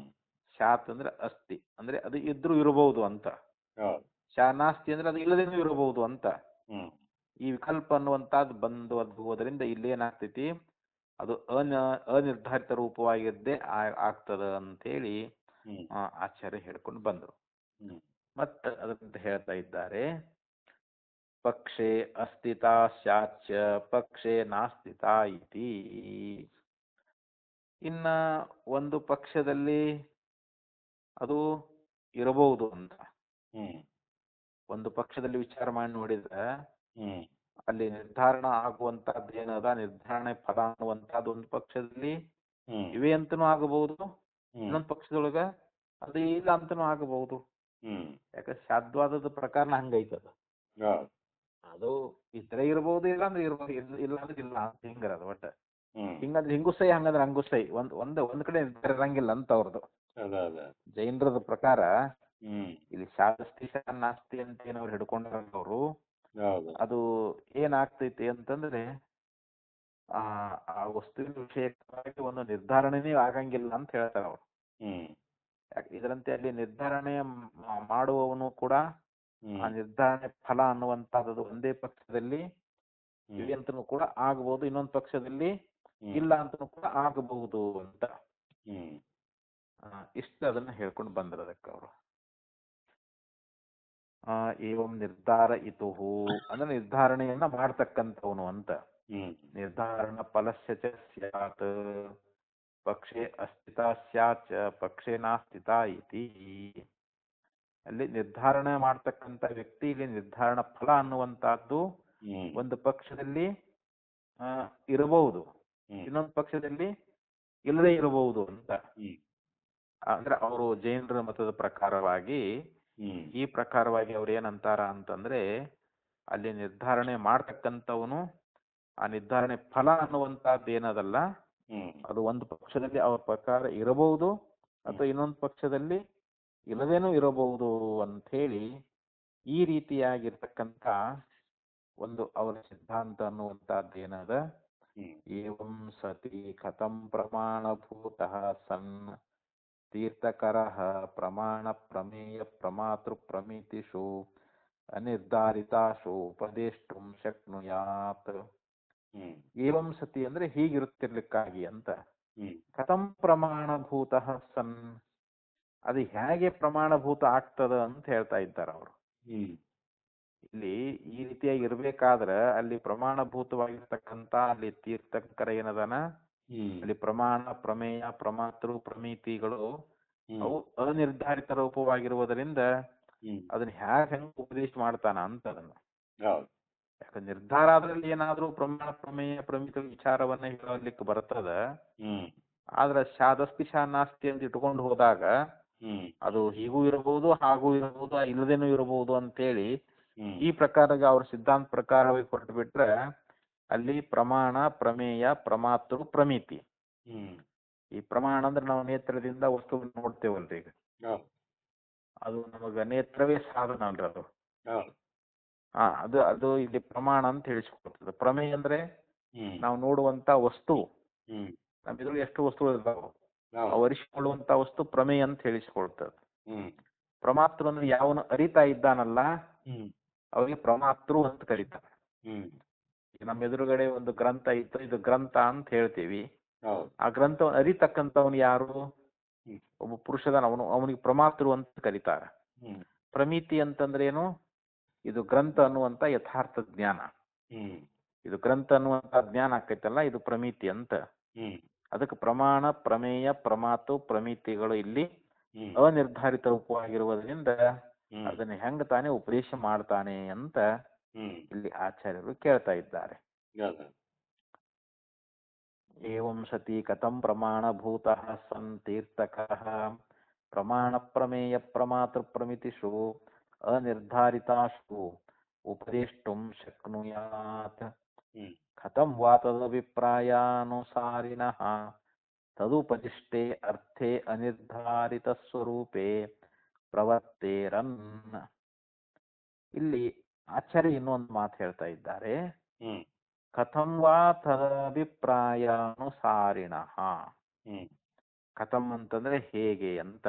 ಶಾತ್ ಅಂದ್ರೆ ಅಸ್ತಿ ಅಂದ್ರೆ ಅದು ಇದ್ರೂ ಇರಬಹುದು ಅಂತ, ಶಾನಾಸ್ತಿ ಅಂದ್ರೆ ಅದು ಇಲ್ಲದೇನೂ ಇರಬಹುದು ಅಂತ. ಈ ವಿಕಲ್ಪ ಅನ್ನುವಂತಹದ್ದು ಹೋದ್ರಿಂದ ಇಲ್ಲೇನಾಗ್ತೈತಿ, ಅದು ಅನಿರ್ಧಾರಿತ ರೂಪವಾಗಿದ್ದೇ ಆಗ್ತದ ಅಂತೇಳಿ ಆಚಾರ್ಯ ಹೇಳ್ಕೊಂಡು ಬಂದರು. ಮತ್ತೆ ಅದರಂತ ಹೇಳ್ತಾ ಇದ್ದಾರೆ, ಪಕ್ಷೆ ಅಸ್ಥಿತಾ ಸ್ಯಾಚ್ಚ ಪಕ್ಷೆ ನಾಸ್ತಿತಾ ಇತಿ. ಇನ್ನ ಒಂದು ಪಕ್ಷದಲ್ಲಿ ಅದು ಇರಬಹುದು ಅಂತ, ಒಂದು ಪಕ್ಷದಲ್ಲಿ ವಿಚಾರ ಮಾಡಿ ನೋಡಿದ್ರೆ ಅಲ್ಲಿ ನಿರ್ಧಾರಣ ಆಗುವಂತಹದ್ದು ಏನದ, ನಿರ್ಧಾರಣೆ ಫಲ ಅನ್ನುವಂತಹದ್ದು ಒಂದು ಪಕ್ಷದಲ್ಲಿ ಇವೆ ಅಂತನೂ ಆಗಬಹುದು, ಇನ್ನೊಂದು ಪಕ್ಷದೊಳಗ ಅದು ಇಲ್ಲ ಅಂತನೂ ಆಗಬಹುದು. ಯಾಕಂದ್ರೆ ಸಾಧ್ಯವಾದದ ಪ್ರಕಾರ ಹಂಗೈತದ, ಅದು ಇದ್ರೆ ಇರ್ಬೋದು, ಇಲ್ಲ ಅಂದ್ರೆ ಇರ್ಬೋದು, ಇಲ್ಲ ಅಂದ್ರೆ ಇಲ್ಲ ಅಂತ ಹಿಂಗರದ ಒಟ್ಟ. ಹಿಂಗಂದ್ರೆ ಹಿಂಗುಸೈ, ಹಂಗಂದ್ರೆ ಹಂಗುಸೈ, ಒಂದ್ ಕಡೆ ನಿರ್ಧಾರ ಇರಂಗಿಲ್ಲ ಅಂತ ಅವ್ರದ್ದು. ಜೈನರದ ಪ್ರಕಾರ ಇಲ್ಲಿ ಶಾಸ್ತಿ ನಾಸ್ತಿ ಅಂತ ಏನವ್ರು ಹಿಡ್ಕೊಂಡವ್ರು, ಅದು ಏನಾಗ್ತೈತಿ ಅಂತಂದ್ರೆ ಆ ವಸ್ತುವಿನ ವಿಷಯವಾಗಿ ಒಂದು ನಿರ್ಧಾರಣೆನೇ ಆಗಂಗಿಲ್ಲ ಅಂತ ಹೇಳ್ತಾರೆ ಅವ್ರು. ಇದರಂತೆ ಅಲ್ಲಿ ನಿರ್ಧಾರಣೆ ಮಾಡುವವನು ಕೂಡ ಆ ನಿರ್ಧಾರಣೆ ಫಲ ಅನ್ನುವಂತಹದ್ದು ಒಂದೇ ಪಕ್ಷದಲ್ಲಿ ಇವೆ ಅಂತನೂ ಕೂಡ ಆಗಬಹುದು, ಇನ್ನೊಂದು ಪಕ್ಷದಲ್ಲಿ ಇಲ್ಲ ಅಂತನೂ ಕೂಡ ಆಗಬಹುದು ಅಂತ ಇಷ್ಟು ಅದನ್ನ ಹೇಳ್ಕೊಂಡು ಬಂದ್ರ ಅದಕ್ಕೆ ಅವರು. ಏವಂ ನಿರ್ಧಾರ ಇತುಹು ಅಂದ್ರೆ ನಿರ್ಧಾರಣೆಯನ್ನ ಮಾಡ್ತಕ್ಕಂಥವನು ಅಂತ. ನಿರ್ಧಾರಣ ಫಲಸ್ಯ ಚ ಸ್ಯಾತ್ ಪಕ್ಷೆ ಅಸ್ಥಿತಾ ಸ್ಯಾತ್ ಪಕ್ಷೆ ನಾಸ್ಥಿತಾ ಇತಿ. ಅಲ್ಲಿ ನಿರ್ಧಾರಣ ಮಾಡ್ತಕ್ಕಂಥ ವ್ಯಕ್ತಿ ಇಲ್ಲಿ ನಿರ್ಧಾರಣ ಫಲ ಅನ್ನುವಂತಹದ್ದು ಒಂದು ಪಕ್ಷದಲ್ಲಿ ಇರಬಹುದು, ಇನ್ನೊಂದು ಪಕ್ಷದಲ್ಲಿ ಇಲ್ಲದೆ ಇರಬಹುದು ಅಂತ. ಅಂದ್ರೆ ಅವರು ಜೈನರ ಮತದ ಪ್ರಕಾರವಾಗಿ ಈ ಪ್ರಕಾರವಾಗಿ ಅವ್ರು ಏನಂತಾರ ಅಂತಂದ್ರೆ, ಅಲ್ಲಿ ನಿರ್ಧಾರಣೆ ಮಾಡ್ತಕ್ಕಂಥವನು ಆ ನಿರ್ಧಾರಣೆ ಫಲ ಅನ್ನುವಂತಹದ್ದು ಏನದಲ್ಲ, ಅದು ಒಂದು ಪಕ್ಷದಲ್ಲಿ ಅವ್ರ ಪ್ರಕಾರ ಇರಬಹುದು ಅಥವಾ ಇನ್ನೊಂದು ಪಕ್ಷದಲ್ಲಿ ಇಲ್ಲದೇನೂ ಇರಬಹುದು ಅಂತ ಹೇಳಿ ಈ ರೀತಿಯಾಗಿರ್ತಕ್ಕಂಥ ಒಂದು ಅವರ ಸಿದ್ಧಾಂತ ಅನ್ನುವಂತಹದ್ದು ಏನದ. ಏವಂ ಸತಿ ಕಥಂ ಪ್ರಮಾಣಭೂತಃ ಸನ್ ತೀರ್ಥಕರಃ ಪ್ರಮಾಣ ಪ್ರಮೇಯ ಪ್ರಮಾತೃ ಪ್ರಮಿತಿಷು ಅನಿರ್ಧಾರಿತಾಶು ಉಪದೇಷ್ಟುಂ ಶಕ್ನುಯಾತ್. ಏವಂ ಸತಿ ಅಂದ್ರೆ ಹೀಗಿರುತ್ತಿರ್ಲಿಕ್ಕಾಗಿ ಅಂತ. ಕಥಂ ಪ್ರಮಾಣಭೂತಃ ಸನ್, ಅದು ಹೇಗೆ ಪ್ರಮಾಣಭೂತ ಆಗ್ತದ ಅಂತ ಹೇಳ್ತಾ ಇದ್ದಾರೆ ಅವರು. ಇಲ್ಲಿ ಈ ರೀತಿಯಾಗಿ ಇರ್ಬೇಕಾದ್ರ ಅಲ್ಲಿ ಪ್ರಮಾಣಭೂತವಾಗಿರ್ತಕ್ಕಂಥ ಅಲ್ಲಿ ತೀರ್ಥಂಕರ ಏನದಾನ, ಅಲ್ಲಿ ಪ್ರಮಾಣ ಪ್ರಮೇಯ ಪ್ರಮಾತೃ ಪ್ರಮಿತಿಗಳು ಅವು ಅನಿರ್ಧಾರಿತ ರೂಪವಾಗಿರುವುದರಿಂದ ಅದನ್ನ ಹೆಂಗ್ ಉಪದೇಶ ಮಾಡ್ತಾನ ಅಂತ ಅದನ್ನ. ಯಾಕಂದ್ರೆ ನಿರ್ಧಾರ ಆದ್ರಲ್ಲಿ ಏನಾದ್ರೂ ಪ್ರಮಾಣ ಪ್ರಮೇಯ ಪ್ರಮಿತ ವಿಚಾರವನ್ನ ಹೇಳಲಿಕ್ಕೆ ಬರ್ತದ. ಆದ್ರ ಶಾದಸ್ತಿ ಶಾನಾಸ್ತಿ ಅಂತ ಇಟ್ಕೊಂಡು ಹೋದಾಗ ಅದು ಹೀಗೂ ಇರಬಹುದು ಹಾಗೂ ಇರಬಹುದು ಇಲ್ಲದೇನೂ ಇರಬಹುದು ಅಂತೇಳಿ ಈ ಪ್ರಕಾರ ಅವ್ರ ಸಿದ್ಧಾಂತ ಪ್ರಕಾರವಾಗಿ ಕೊಟ್ಟು ಬಿಟ್ರೆ ಅಲ್ಲಿ ಪ್ರಮಾಣ ಪ್ರಮೇಯ ಪ್ರಮಾತೃ ಪ್ರಮಿತಿ. ಈ ಪ್ರಮಾಣ ಅಂದ್ರೆ ನಾವು ನೇತ್ರದಿಂದ ವಸ್ತುವನ್ನು ನೋಡ್ತೇವಲ್ರಿ, ಈಗ ಅದು ನಮಗ ನೇತ್ರವೇ ಸಾಧನ ಅಲ್ರಿ ಅದು. ಅದು ಅದು ಇಲ್ಲಿ ಪ್ರಮಾಣ ಅಂತ ಹೇಳಿಸ್ಕೊಡ್ತದೆ. ಪ್ರಮೇಯ ಅಂದ್ರೆ ನಾವು ನೋಡುವಂತ ವಸ್ತು, ನಮ್ಮ ಇದ್ರಲ್ಲಿ ಎಷ್ಟು ವಸ್ತುಗಳು ಇರ್ತಾವ ಅರಿಸಿಕೊಳ್ಳುವಂತ ವಸ್ತು ಪ್ರಮೇಯ ಅಂತ ಹೇಳಿಸ್ಕೊಳ್ತದೆ. ಪ್ರಮಾತೃ ಅಂದ್ರೆ ಯಾವನು ಅರಿತಾ ಇದ್ದಾನಲ್ಲ ಅವರಿಗೆ ಪ್ರಮಾತೃ ಅಂತ ಕರೀತಾರೆ. ನಮ್ಮ ಎದುರುಗಡೆ ಒಂದು ಗ್ರಂಥ ಇತ್ತು, ಇದು ಗ್ರಂಥ ಅಂತ ಹೇಳ್ತೀವಿ. ಆ ಗ್ರಂಥವನ್ನು ಅರಿತಕ್ಕಂಥವನು ಯಾರು, ಒಬ್ಬ ಪುರುಷದಾನ, ಅವನಿಗೆ ಪ್ರಮಾತೃ ಅಂತ ಕರೀತಾರೆ. ಪ್ರಮಿತಿ ಅಂತಂದ್ರೆ ಏನು, ಇದು ಗ್ರಂಥ ಅನ್ನುವಂತ ಯಥಾರ್ಥ ಜ್ಞಾನ, ಇದು ಗ್ರಂಥ ಅನ್ನುವಂತ ಜ್ಞಾನ ಆಕೈತಲ್ಲ ಇದು ಪ್ರಮಿತಿ ಅಂತ. ಅದಕ್ಕೆ ಪ್ರಮಾಣ ಪ್ರಮೇಯ ಪ್ರಮಾತು ಪ್ರಮಿತಿಗಳು ಇಲ್ಲಿ ಅನಿರ್ಧಾರಿತ ರೂಪವಾಗಿರುವುದರಿಂದ ಅದನ್ನ ಹೆಂಗ ತಾನೇ ಉಪದೇಶ ಮಾಡ್ತಾನೆ ಅಂತ ಇಲ್ಲಿ ಆಚಾರ್ಯರು ಕೇಳ್ತಾ ಇದ್ದಾರೆ. ಏವಂ ಸತಿ ಕಥಂ ಪ್ರಮಾಣಭೂತಃ ಸನ್ ತೀರ್ಥಕಃ ಪ್ರಮಾಣಪ್ರಮೇಯ ಪ್ರಮಾತೃಪ್ರಮಿತಿಷು ಅನಿರ್ಧಾರಿತಾಸು ಉಪದೇಷ್ಟುಂ ಶಕ್ನುಯಾತ್ ಕಥಂ ವಾ ತದಭಿಪ್ರಾಯಾನುಸಾರಿಣಃ ತದುಪದಿಷ್ಟೇ ಅರ್ಥೇ ಅನಿರ್ಧಾರಿತಸ್ವರೂಪೇ ಪ್ರವರ್ತೇರನ್. ಇಲ್ಲಿ ಆಚಾರ್ಯ ಇನ್ನೊಂದು ಮಾತು ಹೇಳ್ತಾ ಇದ್ದಾರೆ. ಕಥಂ ವಾ ತದಭಿಪ್ರಾಯಾನುಸಾರಿಣಃ. ಕಥಂ ಅಂತಂದ್ರೆ ಹೇಗೆ ಅಂತ.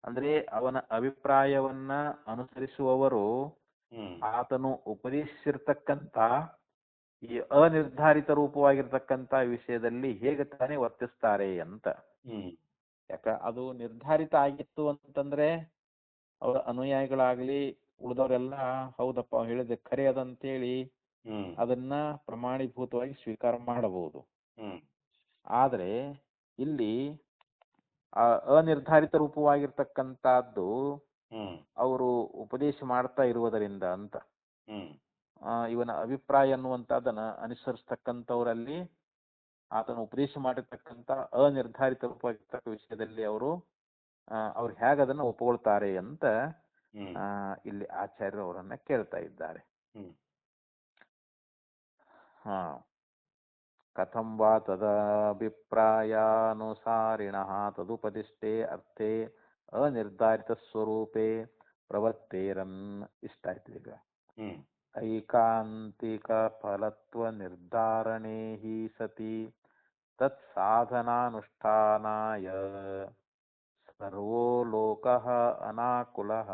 ಅಂದ್ರೆ ಅವನ ಅಭಿಪ್ರಾಯವನ್ನ ಅನುಸರಿಸುವವರು ಆತನು ಉಪದೇಶಿಸಿರ್ತಕ್ಕಂಥ ಈ ಅನಿರ್ಧಾರಿತ ರೂಪವಾಗಿರ್ತಕ್ಕಂಥ ವಿಷಯದಲ್ಲಿ ಹೇಗೆ ತಾನೇ ವರ್ತಿಸ್ತಾರೆ ಅಂತ. ಯಾಕ ಅದು ನಿರ್ಧಾರಿತ ಆಗಿತ್ತು ಅಂತಂದ್ರೆ ಅವರ ಅನುಯಾಯಿಗಳಾಗ್ಲಿ ಉಳಿದವರೆಲ್ಲ ಹೌದಪ್ಪ ಹೇಳಿದೆ ಖರೆ ಅದಂತೇಳಿ ಅದನ್ನ ಪ್ರಮಾಣೀಭೂತವಾಗಿ ಸ್ವೀಕಾರ ಮಾಡಬಹುದು. ಆದ್ರೆ ಇಲ್ಲಿ ಅನಿರ್ಧಾರಿತ ರೂಪವಾಗಿರ್ತಕ್ಕಂಥದ್ದು ಅವರು ಉಪದೇಶ ಮಾಡ್ತಾ ಇರುವುದರಿಂದ ಅಂತ. ಇವನ ಅಭಿಪ್ರಾಯ ಅನ್ನುವಂಥದ್ದನ್ನ ಅನುಸರಿಸ್ತಕ್ಕಂಥವರಲ್ಲಿ ಆತನ ಉಪದೇಶ ಮಾಡಿರ್ತಕ್ಕಂಥ ಅನಿರ್ಧಾರಿತ ರೂಪವಾಗಿರ್ತಕ್ಕ ವಿಷಯದಲ್ಲಿ ಅವ್ರು ಹೇಗೆ ಅದನ್ನ ಒಪ್ಪಿಕೊಳ್ತಾರೆ ಅಂತ ಇಲ್ಲಿ ಆಚಾರ್ಯರು ಅವರನ್ನ ಕೇಳ್ತಾ ಇದ್ದಾರೆ. ಕಥಂ ವಾ ತದಭಿಪ್ರಾಯಾನುಸಾರಿಣಃ ತದುಪದಿಷ್ಟೇ ಅರ್ಥೇ ಅನಿರ್ಧಾರಿತ ಸ್ವರೂಪೇ ಪ್ರವರ್ತೇರನ್. ಇಷ್ಟ ಆಯ್ತು. ಈಗ ಐಕಾಂತಿಕ ಫಲತ್ವ ನಿರ್ಧಾರಣೇ ಹಿ ಸತಿ ತತ್ ಸಾಧನಾನುಷ್ಠಾನಾಯ ಸರ್ವೋ ಲೋಕಃ ಅನಾಕುಲಃ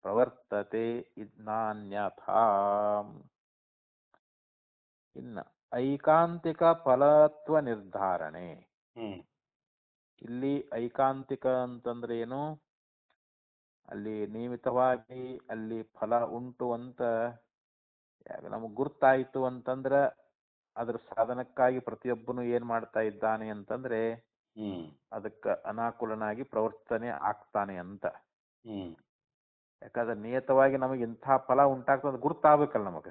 ಪ್ರವರ್ತತೆ ನಾನ್ಯಥಾ. ಇನ್ನು ಐಕಾಂತಿಕ ಫಲತ್ವ ನಿರ್ಧಾರಣೆ. ಇಲ್ಲಿ ಐಕಾಂತಿಕ ಅಂತಂದ್ರೆ ಏನು? ಅಲ್ಲಿ ನಿಯಮಿತವಾಗಿ ಅಲ್ಲಿ ಫಲ ಉಂಟು ಅಂತ ನಮಗ್ ಗುರ್ತಾಯ್ತು ಅಂತಂದ್ರ ಅದ್ರ ಸಾಧನಕ್ಕಾಗಿ ಪ್ರತಿಯೊಬ್ಬನು ಏನ್ ಮಾಡ್ತಾ ಇದ್ದಾನೆ ಅಂತಂದ್ರೆ ಅದಕ್ಕ ಅನಾಕುಲನಾಗಿ ಪ್ರವರ್ತನೆ ಆಗ್ತಾನೆ ಅಂತ. ಯಾಕಂದ್ರೆ ನಿಯತವಾಗಿ ನಮಗೆ ಇಂಥ ಫಲ ಉಂಟಾಗ್ತದೆ ಗುರ್ತಾಗ್ಬೇಕಲ್ಲ ನಮಗ.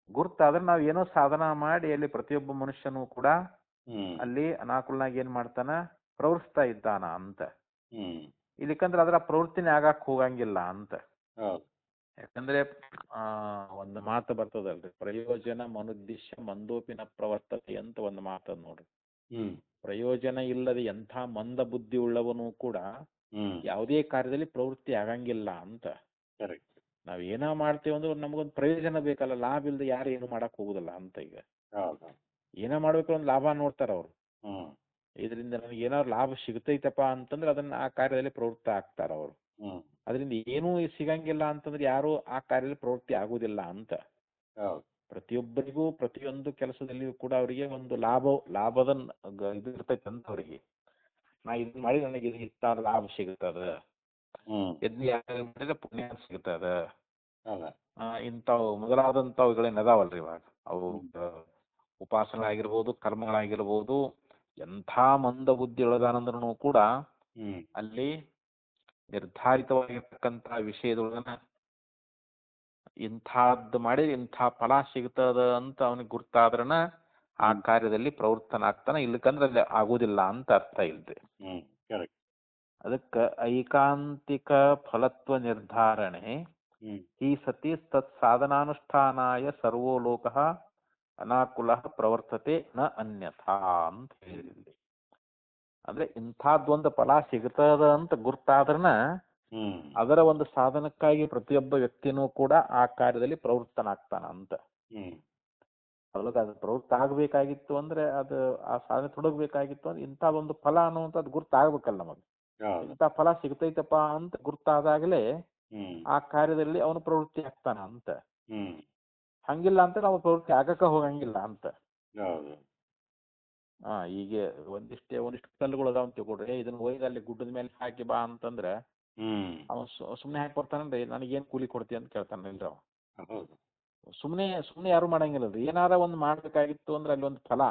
ಗುರ್ತಾದ್ರೆ ನಾವ್ ಏನೋ ಸಾಧನ ಮಾಡಿ ಅಲ್ಲಿ ಪ್ರತಿಯೊಬ್ಬ ಮನುಷ್ಯನೂ ಕೂಡ ಅಲ್ಲಿ ಅನಾಕುಲನಾಗಿ ಏನ್ ಮಾಡ್ತಾನ ಪ್ರವರ್ತಿಸ್ತಾ ಇದ್ದಾನ ಅಂತ. ಇಲ್ಲಿಕಂದ್ರೆ ಅದರ ಪ್ರವೃತ್ತಿನೇ ಆಗಾಕ್ ಹೋಗಂಗಿಲ್ಲ ಅಂತ. ಯಾಕಂದ್ರೆ ಒಂದು ಮಾತು ಬರ್ತದಲ್ರಿ, ಪ್ರಯೋಜನ ಮನುದ್ದೇಶ ಮಂದೋಪಿನ ಪ್ರವರ್ತತೆ ಅಂತ ಒಂದು ಮಾತದ ನೋಡ್ರಿ. ಪ್ರಯೋಜನ ಇಲ್ಲದೆ ಎಂಥ ಮಂದ ಬುದ್ಧಿ ಉಳ್ಳವನು ಕೂಡ ಯಾವುದೇ ಕಾರ್ಯದಲ್ಲಿ ಪ್ರವೃತ್ತಿ ಆಗಂಗಿಲ್ಲ ಅಂತ. ನಾವ್ ಏನ ಮಾಡ್ತೇವೆ ಅಂದ್ರೆ ನಮಗೊಂದು ಪ್ರಯೋಜನ ಬೇಕಲ್ಲ, ಲಾಭ ಇಲ್ಲದೆ ಯಾರು ಏನು ಮಾಡಕ್ ಹೋಗುದಿಲ್ಲ ಅಂತ. ಈಗ ಏನ ಮಾಡ್ಬೇಕು ಒಂದು ಲಾಭ ನೋಡ್ತಾರ ಅವ್ರು. ಇದರಿಂದ ನನಗೆ ಏನಾದ್ರು ಲಾಭ ಸಿಗ್ತೈತಪ್ಪ ಅಂತಂದ್ರೆ ಅದನ್ನ ಆ ಕಾರ್ಯದಲ್ಲಿ ಪ್ರವೃತ್ತ ಆಗ್ತಾರ ಅವರು. ಅದರಿಂದ ಏನೂ ಸಿಗಂಗಿಲ್ಲ ಅಂತಂದ್ರೆ ಯಾರು ಆ ಕಾರ್ಯದಲ್ಲಿ ಪ್ರವೃತ್ತಿ ಆಗುದಿಲ್ಲ ಅಂತ. ಪ್ರತಿಯೊಬ್ಬರಿಗೂ ಪ್ರತಿಯೊಂದು ಕೆಲಸದಲ್ಲಿಯೂ ಕೂಡ ಅವರಿಗೆ ಒಂದು ಲಾಭದ ಇದು ಇರ್ತೈತೆ ಅಂತ ಅವ್ರಿಗೆ. ನಾ ಇದನ್ನ ಮಾಡಿ ನನಗೆ ಇದು ಇಷ್ಟ ಲಾಭ ಸಿಗುತ್ತದ, ಇದನ್ನ ಯಾರು ಮಾಡಿದ್ರೆ ಪುಣ್ಯ ಸಿಗುತ್ತದ, ಇಂಥವು ಮೊದಲಾದಂಥವುಗಳೇನ್ ಅದಾವಲ್ರಿ ಇವಾಗ. ಅವು ಉಪಾಸನೆಗಳಾಗಿರ್ಬೋದು, ಕರ್ಮಗಳಾಗಿರ್ಬೋದು. ಎಂಥ ಮಂದ ಬುದ್ಧಿ ಒಳಗಾನಂದ್ರೂ ಕೂಡ ಅಲ್ಲಿ ನಿರ್ಧಾರಿತವಾಗಿರ್ತಕ್ಕಂಥ ವಿಷಯದೊಳಗನ ಇಂಥದ್ದು ಮಾಡಿ ಇಂಥ ಫಲ ಸಿಗ್ತದ ಅಂತ ಅವನಿಗೆ ಗುರ್ತಾದ್ರನ ಆ ಕಾರ್ಯದಲ್ಲಿ ಪ್ರವೃತ್ತನಾಗ್ತಾನ. ಇಲ್ಲಕಂದ್ರೆ ಅಲ್ಲಿ ಆಗುದಿಲ್ಲ ಅಂತ ಅರ್ಥ ಇಲ್ರಿ. ಅದಕ್ಕ ಐಕಾಂತಿಕ ಫಲತ್ವ ನಿರ್ಧಾರಣೆ ಈ ಸತಿ ತತ್ ಸಾಧನಾನುಷ್ಠಾನಾಯ ಸರ್ವೋ ಲೋಕಃ ಅನಾಕುಲ ಪ್ರವರ್ತತೆ ನ ಅನ್ಯಥಾ ಅಂತ ಹೇಳಿದ್ರಿ. ಅಂದ್ರೆ ಇಂಥದ್ದೊಂದು ಫಲ ಸಿಗ್ತದ ಅಂತ ಗುರ್ತಾದ್ರನ ಅದರ ಒಂದು ಸಾಧನಕ್ಕಾಗಿ ಪ್ರತಿಯೊಬ್ಬ ವ್ಯಕ್ತಿನೂ ಕೂಡ ಆ ಕಾರ್ಯದಲ್ಲಿ ಪ್ರವೃತ್ತನಾಗ್ತಾನ ಅಂತ. ಅದ್ರೊಳಗ ಅದು ಪ್ರವೃತ್ತ ಆಗ್ಬೇಕಾಗಿತ್ತು ಅಂದ್ರೆ ಅದು ಆ ಸಾಧನೆ ತೊಡಗ್ಬೇಕಾಗಿತ್ತು ಅಂದ್ರೆ ಇಂಥದೊಂದು ಫಲ ಅನ್ನುವಂಥದ್ದು ಗುರ್ತಾಗ್ಬೇಕಲ್ಲ ನಮಗೆ. ಇಂಥ ಫಲ ಸಿಗ್ತೈತಪ್ಪ ಅಂತ ಗುರ್ತಾದಾಗಲೇ ಆ ಕಾರ್ಯದಲ್ಲಿ ಅವನು ಪ್ರವೃತ್ತಿ ಆಗ್ತಾನ ಅಂತ. ಹಂಗಿಲ್ಲ ಅಂತ ನಾವು ಪ್ರವೃತ್ತಿ ಆಗಕ್ಕ ಹೋಗಂಗಿಲ್ಲ ಅಂತ. ಈಗ ಒಂದಿಷ್ಟು ಕಲ್ಲುಗಳು ಅದಾವ ಅಂತ ತಿಳ್ಕೊಡ್ರಿ, ಇದನ್ನ ಒಯ್ದು ಅಲ್ಲಿ ಗುಡ್ಡದ ಮೇಲೆ ಹಾಕಿ ಬಾ ಅಂತಂದ್ರೆ ಅವ ಸುಮ್ನೆ ಹಾಕಿ ಬರ್ತಾನಂದ್ರೆ ನನಗೇನ್ ಕೂಲಿ ಕೊಡ್ತಿ ಅಂತ ಕೇಳ್ತಾನಿಲ್ರಿ ಅವ. ಸುಮ್ನೆ ಯಾರು ಮಾಡಂಗಿಲ್ಲರಿ. ಏನಾರ ಒಂದ್ ಮಾಡ್ಬೇಕಾಗಿತ್ತು ಅಂದ್ರೆ ಅಲ್ಲಿ ಒಂದು ಫಲ,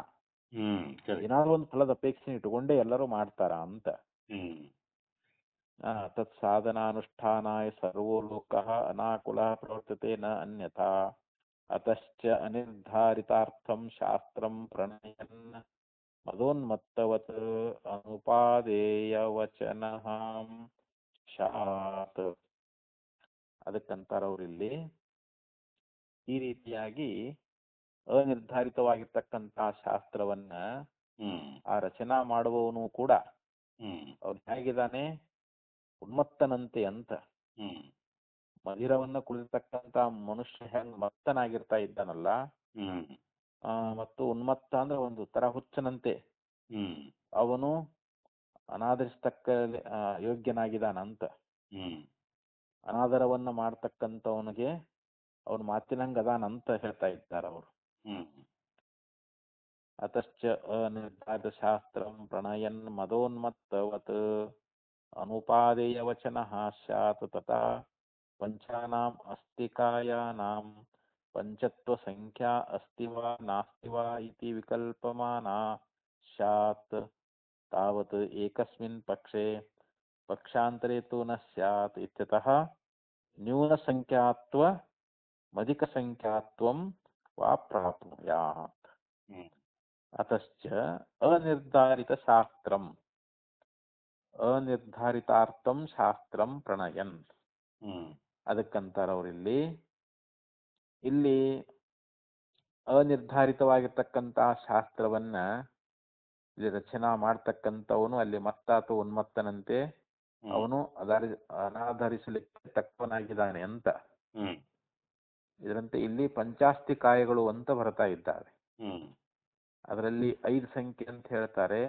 ಏನಾದ್ರು ಒಂದು ಫಲದ ಅಪೇಕ್ಷೆ ಇಟ್ಕೊಂಡೇ ಎಲ್ಲರೂ ಮಾಡ್ತಾರ ಅಂತ. ತತ್ ಸಾಧನಾನುಷ್ಠಾನಾಯ ಸರ್ವೋ ಲೋಕಃ ಅನಾಕುಲ ಪ್ರವರ್ತತೆ ನ ಅನ್ಯಥಾ. ಅತಶ್ಚ ಅನಿರ್ಧಾರಿತಾರ್ಥಂ ಶಾಸ್ತ್ರಂ ಪ್ರಣಯನ್ ಮದೋನ್ಮತ್ತವತ್ ಅನುಪಾದೇಯವಚನಃ ಶಾತ್. ಅದಕ್ಕಂತಾರ ಅವ್ರಿಲ್ಲಿ ಈ ರೀತಿಯಾಗಿ ಅನಿರ್ಧಾರಿತವಾಗಿರ್ತಕ್ಕಂತಹ ಶಾಸ್ತ್ರವನ್ನ ಆ ರಚನಾ ಮಾಡುವವನು ಕೂಡ ಅವ್ನು ಹೇಗಿದ್ದಾನೆ, ಉನ್ಮತ್ತನಂತೆ ಅಂತ. ಮಧಿರವನ್ನ ಕುಳಿತಕ್ಕಂತ ಮನುಷ್ಯ ಹೆಂಗ್ ಮತ್ತನಾಗಿರ್ತಾ ಇದ್ದಾನಲ್ಲ, ಮತ್ತು ಉನ್ಮತ್ತ ಅಂದ್ರೆ ಒಂದು ತರ ಹುಚ್ಚನಂತೆ ಅವನು ಅನಾದರಿಸ್ತಕ್ಕ ಯೋಗ್ಯನಾಗಿದ್ದಾನಂತ. ಅನಾದರವನ್ನ ಮಾಡ್ತಕ್ಕಂಥವನಿಗೆ ಅವನ ಮಾತಿನಂಗ ಅದಾನಂತ ಹೇಳ್ತಾ ಇದ್ದಾರೆ ಅವರು. ಅತಶ್ಚ ಅನಿರ್ಧಾರಿತ ಶಾಸ್ತ್ರಂ ಪ್ರಣಯನ್ ಮದೋನ್ಮತ್ತವತ್ ಅನುಪಾದೇಯ ವಚನಃ ಸ್ಯಾತ್ ತಥಾ ಪಂಚಾನಾಂ ಅಸ್ತಿಕಾಯಾನಾಂ ಪಂಚತ್ವ ಸಂಖ್ಯಾ ಅಸ್ತಿ ವಾ ನಾಸ್ತಿ ವಾ ಇತಿ ವಿಕಲ್ಪಮಾನಾ ಸ್ಯಾತ್. ತಾವತ್ ಏಕಸ್ಮಿನ್ ಪಕ್ಷೆ ಪಕ್ಷಾಂತರೇ ತು ನ ಸ್ಯಾತ್ ಇತ್ಯತಃ ನ್ಯೂನ ಸಂಖ್ಯಾತ್ವ ಮಧಿಕ ಸಂಖ್ಯಾತ್ವಂ ವಾ ಪ್ರಾಪ್ನುಯಾತ್. ಅತಶ್ಚ ಅನಿರ್ಧಾರಿತ ಶಾಸ್ತ್ರಂ ಅನಿರ್ಧಾರಿತಾರ್ಥಂ ಶಾಸ್ತ್ರಂ ಪ್ರಣಯನ್. ಅದಕ್ಕಂತಾರ ಅವರಿಲ್ಲಿ ಇಲ್ಲಿ ಅನಿರ್ಧಾರಿತವಾಗಿರ್ತಕ್ಕಂತಹ ಶಾಸ್ತ್ರವನ್ನ ಇಲ್ಲಿ ರಚನಾ ಮಾಡ್ತಕ್ಕಂಥವನು ಅಲ್ಲಿ ಮತ್ತಾತು ಉನ್ಮತ್ತನಂತೆ ಅವನು ಅನಾಧರಿಸಲಿಕ್ಕೆ ತಕ್ಕವನಾಗಿದ್ದಾನೆ ಅಂತ. ಇದರಂತೆ ಇಲ್ಲಿ ಪಂಚಾಸ್ತಿ ಕಾಯಗಳು ಅಂತ ಬರ್ತಾ ಇದ್ದಾರೆ. ಅದರಲ್ಲಿ 5 ಸಂಖ್ಯೆ ಅಂತ ಹೇಳ್ತಾರೆ.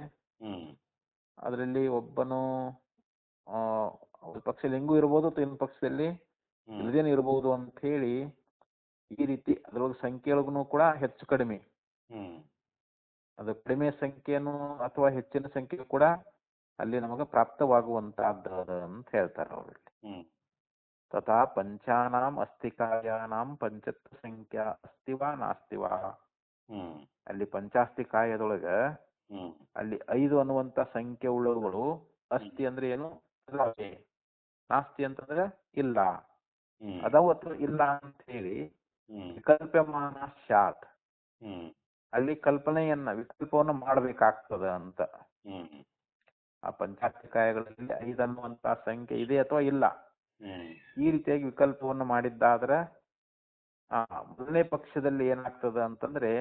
ಅದರಲ್ಲಿ ಒಬ್ಬನು ಒಂದು ಪಕ್ಷದಲ್ಲಿ ಹೆಂಗೂ ಇರ್ಬೋದು ಅಥವಾ ಇನ್ನೊಂದು ಪಕ್ಷದಲ್ಲಿ ಇಲ್ಲದೇನು ಇರ್ಬೋದು ಅಂತ ಹೇಳಿ ಈ ರೀತಿ ಅದರೊಳಗೆ ಸಂಖ್ಯೆಯೊಳಗೂ ಕೂಡ ಹೆಚ್ಚು ಕಡಿಮೆ, ಅದು ಕಡಿಮೆ ಸಂಖ್ಯೆಯನ್ನು ಅಥವಾ ಹೆಚ್ಚಿನ ಸಂಖ್ಯೆ ಕೂಡ ಅಲ್ಲಿ ನಮಗೆ ಪ್ರಾಪ್ತವಾಗುವಂತಹದ್ದು ಅಂತ ಹೇಳ್ತಾರೆ ಅವರಲ್ಲಿ. ತಥಾ ಪಂಚಾನಾಂ ಅಸ್ತಿಕಾಯಾನಾಂ ಪಂಚತ್ವ ಸಂಖ್ಯಾ ಅಸ್ತಿ ವಾ ನಾಸ್ತಿ ವಾ. ಅಲ್ಲಿ ಪಂಚಾಸ್ತಿ ಕಾಯದೊಳಗ ಅಲ್ಲಿ 5 ಅನ್ನುವಂತ ಸಂಖ್ಯೆ ಉಳ್ಳವುಗಳು ಅಸ್ತಿ ಅಂದ್ರೆ ಏನು, ನಾಸ್ತಿ ಅಂತಂದ್ರೆ ಇಲ್ಲ, ಅದಾವ ಅಥವಾ ಇಲ್ಲ ಅಂತ ಹೇಳಿ ವಿಕಲ್ಪಮಾನ ಸ್ಯಾತ್. ಅಲ್ಲಿ ವಿಕಲ್ಪವನ್ನ ಮಾಡ್ಬೇಕಾಗ್ತದ ಅಂತ. ಆ ಪಂಚಾಸ್ತಿಕಾಯಗಳಲ್ಲಿ 5 ಅನ್ನುವಂತ ಸಂಖ್ಯೆ ಇದೆ ಅಥವಾ ಇಲ್ಲ, ಈ ರೀತಿಯಾಗಿ ವಿಕಲ್ಪವನ್ನು ಮಾಡಿದ್ದಾದ್ರೆ ಮೊದಲನೇ ಪಕ್ಷದಲ್ಲಿ ಏನಾಗ್ತದ ಅಂತಂದ್ರೆ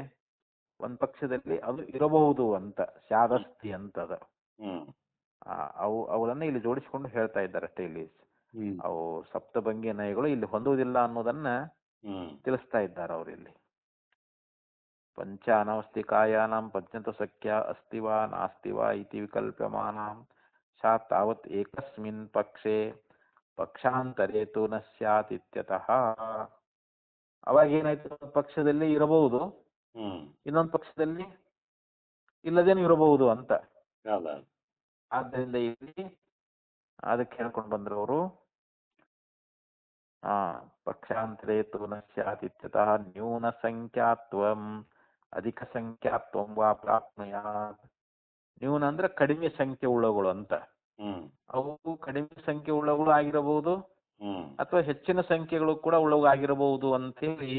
ಒಂದ್ ಪಕ್ಷದಲ್ಲಿ ಅದು ಇರಬಹುದು ಅಂತ, ಶಾದಸ್ತಿ ಅಂತದ. ಅವುಗಳನ್ನ ಇಲ್ಲಿ ಜೋಡಿಸಿಕೊಂಡು ಹೇಳ್ತಾ ಇದ್ದಾರೆ ಅಷ್ಟೇ. ಇಲ್ಲಿ ಅವು ಸಪ್ತಭಂಗಿ ನಯಗಳು ಇಲ್ಲಿ ಹೊಂದುವುದಿಲ್ಲ ಅನ್ನೋದನ್ನ ತಿಳಿಸ್ತಾ ಇದ್ದಾರೆ ಅವರಿಲ್ಲಿ. ಪಂಚಾನವಸ್ತಿಕಾಯಾನಾಂ ಪಂಚತ್ವ ಸಂಖ್ಯಾ ಅಸ್ತಿ ವಾ ನಾಸ್ತಿ ವಾ ಇತಿ ವಿಕಲ್ಪಮಾನಾಂ ಸ್ಯಾತ್ ತಾವತ್ ಏಕಸ್ಮಿನ್ ಪಕ್ಷೆ ಪಕ್ಷಾಂತರೇ ತು ನ ಸ್ಯಾತ್ ಇತ್ಯತಃ. ಅವಾಗ ಏನಾಯ್ತು, ಒಂದು ಪಕ್ಷದಲ್ಲಿ ಇರಬಹುದು, ಇನ್ನೊಂದು ಪಕ್ಷದಲ್ಲಿ ಇಲ್ಲದೇನು ಇರಬಹುದು ಅಂತ. ಆದ್ದರಿಂದ ಇಲ್ಲಿ ಅದಕ್ಕೆ ಹೇಳ್ಕೊಂಡು ಬಂದ್ರು ಅವರು, ಪಕ್ಷಾಂತರೇ ತು ನ ಸ್ಯಾತ್ ಇತ್ಯತಃ ನ್ಯೂನ ಸಂಖ್ಯಾತ್ವಂ ಅಧಿಕ ಸಂಖ್ಯಾತ್ವಂ ವಾ ಪ್ರಾಪ್ನುಯಾತ್. ನ್ಯೂನ ಅಂದ್ರೆ ಕಡಿಮೆ ಸಂಖ್ಯೆ ಉಳ್ಳವುಗಳು ಅಂತ. ಅವು ಕಡಿಮೆ ಸಂಖ್ಯೆ ಉಳ್ಳವುಗಳು ಆಗಿರಬಹುದು ಅಥವಾ ಹೆಚ್ಚಿನ ಸಂಖ್ಯೆಗಳು ಕೂಡ ಉಳ್ಳವು ಆಗಿರಬಹುದು ಅಂತ ಹೇಳಿ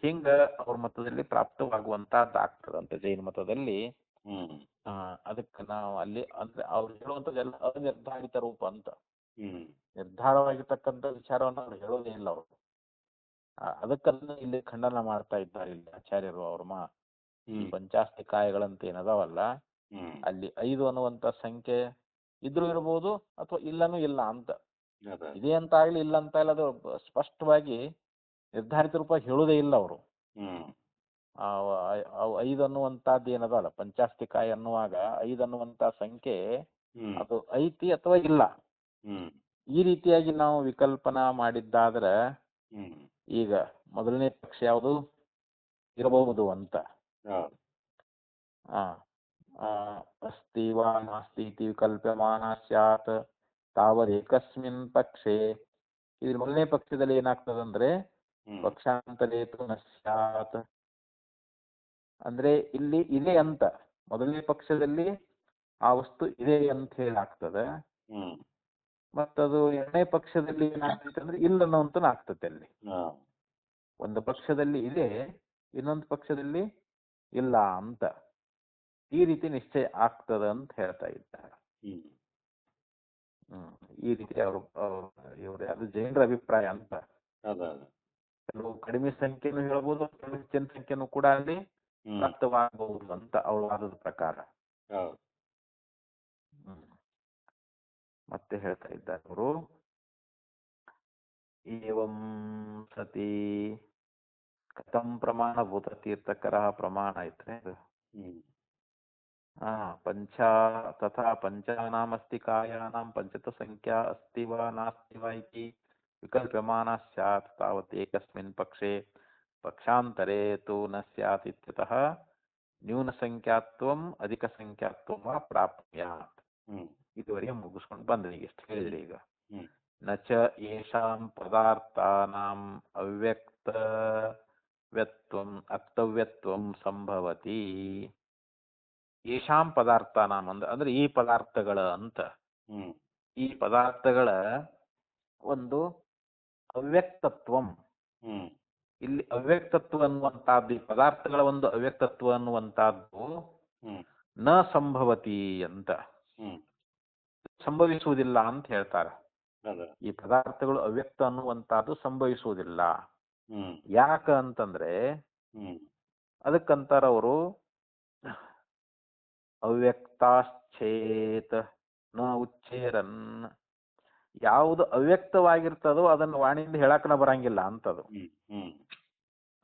ಹಿಂಗ ಅವ್ರ ಮತದಲ್ಲಿ ಪ್ರಾಪ್ತವಾಗುವಂತಹದ್ದಾಗ್ತದಂತೆ ಜೈನ ಮತದಲ್ಲಿ. ಅದಕ್ಕೆ ನಾವು ಅಲ್ಲಿ ಅಂದ್ರೆ ಅವ್ರು ಹೇಳುವಂಥದ್ದೆಲ್ಲ ಅನಿರ್ಧಾರಿತ ರೂಪ ಅಂತ. ನಿರ್ಧಾರವಾಗಿರ್ತಕ್ಕಂಥ ವಿಚಾರವನ್ನು ಅವ್ರು ಹೇಳೋದೇ ಇಲ್ಲ ಅವರು. ಅದಕ್ಕನ್ನ ಇಲ್ಲಿ ಖಂಡನ ಮಾಡ್ತಾ ಇದ್ದಾರೆ ಇಲ್ಲಿ ಆಚಾರ್ಯರು. ಅವ್ರ ಪಂಚಾಸ್ತಿ ಕಾಯಗಳಂತ ಏನದಾವಲ್ಲ, ಅಲ್ಲಿ 5 ಅನ್ನುವಂತ ಸಂಖ್ಯೆ ಇದ್ರೂ ಇರಬಹುದು ಅಥವಾ ಇಲ್ಲನೂ ಇಲ್ಲ ಅಂತ. ಇದೆ ಅಂತ ಆಗ್ಲಿ ಇಲ್ಲ ಅಂತ ಇಲ್ಲ, ಅದು ಸ್ಪಷ್ಟವಾಗಿ ನಿರ್ಧಾರಿತ ರೂಪ ಹೇಳುವುದೇ ಇಲ್ಲ ಅವರು. 5 ಅನ್ನುವಂತಹದ್ದು ಏನದಲ್ಲ, ಪಂಚಾಸ್ತಿ ಕಾಯ ಅನ್ನುವಾಗ 5 ಅನ್ನುವಂತ ಸಂಖ್ಯೆ ಅದು ಐತಿ ಅಥವಾ ಇಲ್ಲ, ಈ ರೀತಿಯಾಗಿ ನಾವು ವಿಕಲ್ಪನಾ ಮಾಡಿದ್ದಾದ್ರೆ ಈಗ ಮೊದಲನೇ ಪಕ್ಷ ಯಾವುದು ಇರಬಹುದು ಅಂತ. ಅಸ್ತಿ ವಾ ನಾಸ್ತಿ ಇತಿ ವಿಕಲ್ಪಮಾನ ಸ್ಯಾತ್ ತಾವದೇಕಸ್ಮಿನ್ ಪಕ್ಷೆ. ಇದ್ರ ಮೊದಲನೇ ಪಕ್ಷದಲ್ಲಿ ಏನಾಗ್ತದಂದ್ರೆ ಪಕ್ಷಾಂತರೇ ತು ನ ಸ್ಯಾತ್ ಅಂದ್ರೆ ಇಲ್ಲಿ ಇದೆ ಅಂತ, ಮೊದಲನೇ ಪಕ್ಷದಲ್ಲಿ ಆ ವಸ್ತು ಇದೆ ಅಂತ ಹೇಳಾಗ್ತದೆ. ಮತ್ತದು ಎರಡನೇ ಪಕ್ಷದಲ್ಲಿ ಏನಾಗ್ತೈತೆ ಅಂದ್ರೆ ಇಲ್ಲ ಅನ್ನೋಂತ ಆಗ್ತದೆ ಅಲ್ಲಿ. ಒಂದು ಪಕ್ಷದಲ್ಲಿ ಇದೆ, ಇನ್ನೊಂದು ಪಕ್ಷದಲ್ಲಿ ಇಲ್ಲ ಅಂತ ಈ ರೀತಿ ನಿಶ್ಚಯ ಆಗ್ತದ ಅಂತ ಹೇಳ್ತಾ ಇದ್ದಾರೆ. ಈ ರೀತಿ ಅವರು ಇವರು ಅದು ಜೈನರ ಅಭಿಪ್ರಾಯ ಅಂತ. ಕೆಲವು ಕಡಿಮೆ ಸಂಖ್ಯೆನೂ ಹೇಳ್ಬೋದು, ಕೆಲವು ಹೆಚ್ಚಿನ ಸಂಖ್ಯೆನೂ ಕೂಡ ಅಲ್ಲಿ ಪ್ರಾಪ್ತವಾಗಬಹುದು ಅಂತ ಅವರ ವಾದದ ಪ್ರಕಾರ. ಮತ್ತೆ ಹೇಳ್ತಾ ಇದ್ದಾರೆ ಅವರು, ಏವಂ ಸತಿ ಕಥಂ ಪ್ರಮಾಣಭೂತ ತೀರ್ಥಕರ ಪ್ರಮಾಣ ಐತ್ರಿ ಅದು. ಪಂಚ ತಥಾ ಪಂಚಾನಾಮಸ್ತಿ ಕಾಯಾನಾಂ ಪಂಚತ ಸಂಖ್ಯಾ ಅಸ್ತಿ ವಾ ನಾಸ್ತಿ ವಾ ಇತಿ ವಿಕಲ್ಪ್ಯಮಾನ ಸ್ಯಾತ್ ತಾವತ್ ಏಕಸ್ಮಿನ್ ಪಕ್ಷೆ ಪಕ್ಷಾಂತರೆ ತು ನ ಸ್ಯಾತ್ ಇತ್ಯತಃ ನ್ಯೂನ ಸಂಖ್ಯಾತ್ವಂ ಅಧಿಕ ಸಂಖ್ಯಾತ್ವಂ ವಾ ಪ್ರಾಪ್ನುಯಾತ್. ಇದುವರೆಗೆ ಮುಗಿಸ್ಕೊಂಡು ಬಂದ್ರಿ, ಈಗ ಎಷ್ಟು ಹೇಳಿದ್ರಿ ಈಗ. ನ ಚ ಯೇಷಾಂ ಪದಾರ್ಥಾನಾಂ ಅವ್ಯಕ್ತವ್ಯತ್ವಂ ಅಕ್ತವ್ಯತ್ವಂ ಸಂಭವತಿ. ಯೇಷಾಂ ಪದಾರ್ಥಾನಾಂ ಅಂದ್ರೆ ಈ ಪದಾರ್ಥಗಳ ಅಂತ, ಈ ಪದಾರ್ಥಗಳ ಒಂದು ಅವ್ಯಕ್ತತ್ವಂ, ಇಲ್ಲಿ ಅವ್ಯಕ್ತತ್ವ ಅನ್ನುವಂತಹದ್ದು, ಈ ಪದಾರ್ಥಗಳ ಒಂದು ಅವ್ಯಕ್ತತ್ವ ಅನ್ನುವಂತಹದ್ದು ನ ಸಂಭವತಿ ಅಂತ, ಸಂಭವಿಸುವುದಿಲ್ಲ ಅಂತ ಹೇಳ್ತಾರೆ. ಈ ಪದಾರ್ಥಗಳು ಅವ್ಯಕ್ತ ಅನ್ನುವಂತಹದ್ದು ಸಂಭವಿಸುವುದಿಲ್ಲ. ಯಾಕ ಅಂತಂದ್ರೆ ಅದಕ್ಕಂತಾರ ಅವರು ಅವ್ಯಕ್ತಾಶ್ಚೇತ್ ನ ಉಚ್ಚೇರನ್. ಯಾವುದು ಅವ್ಯಕ್ತವಾಗಿರ್ತದೋ ಅದನ್ನು ವಾಣಿಯಿಂದ ಹೇಳಕ್ಕನ ಬರಂಗಿಲ್ಲ ಅಂತದು.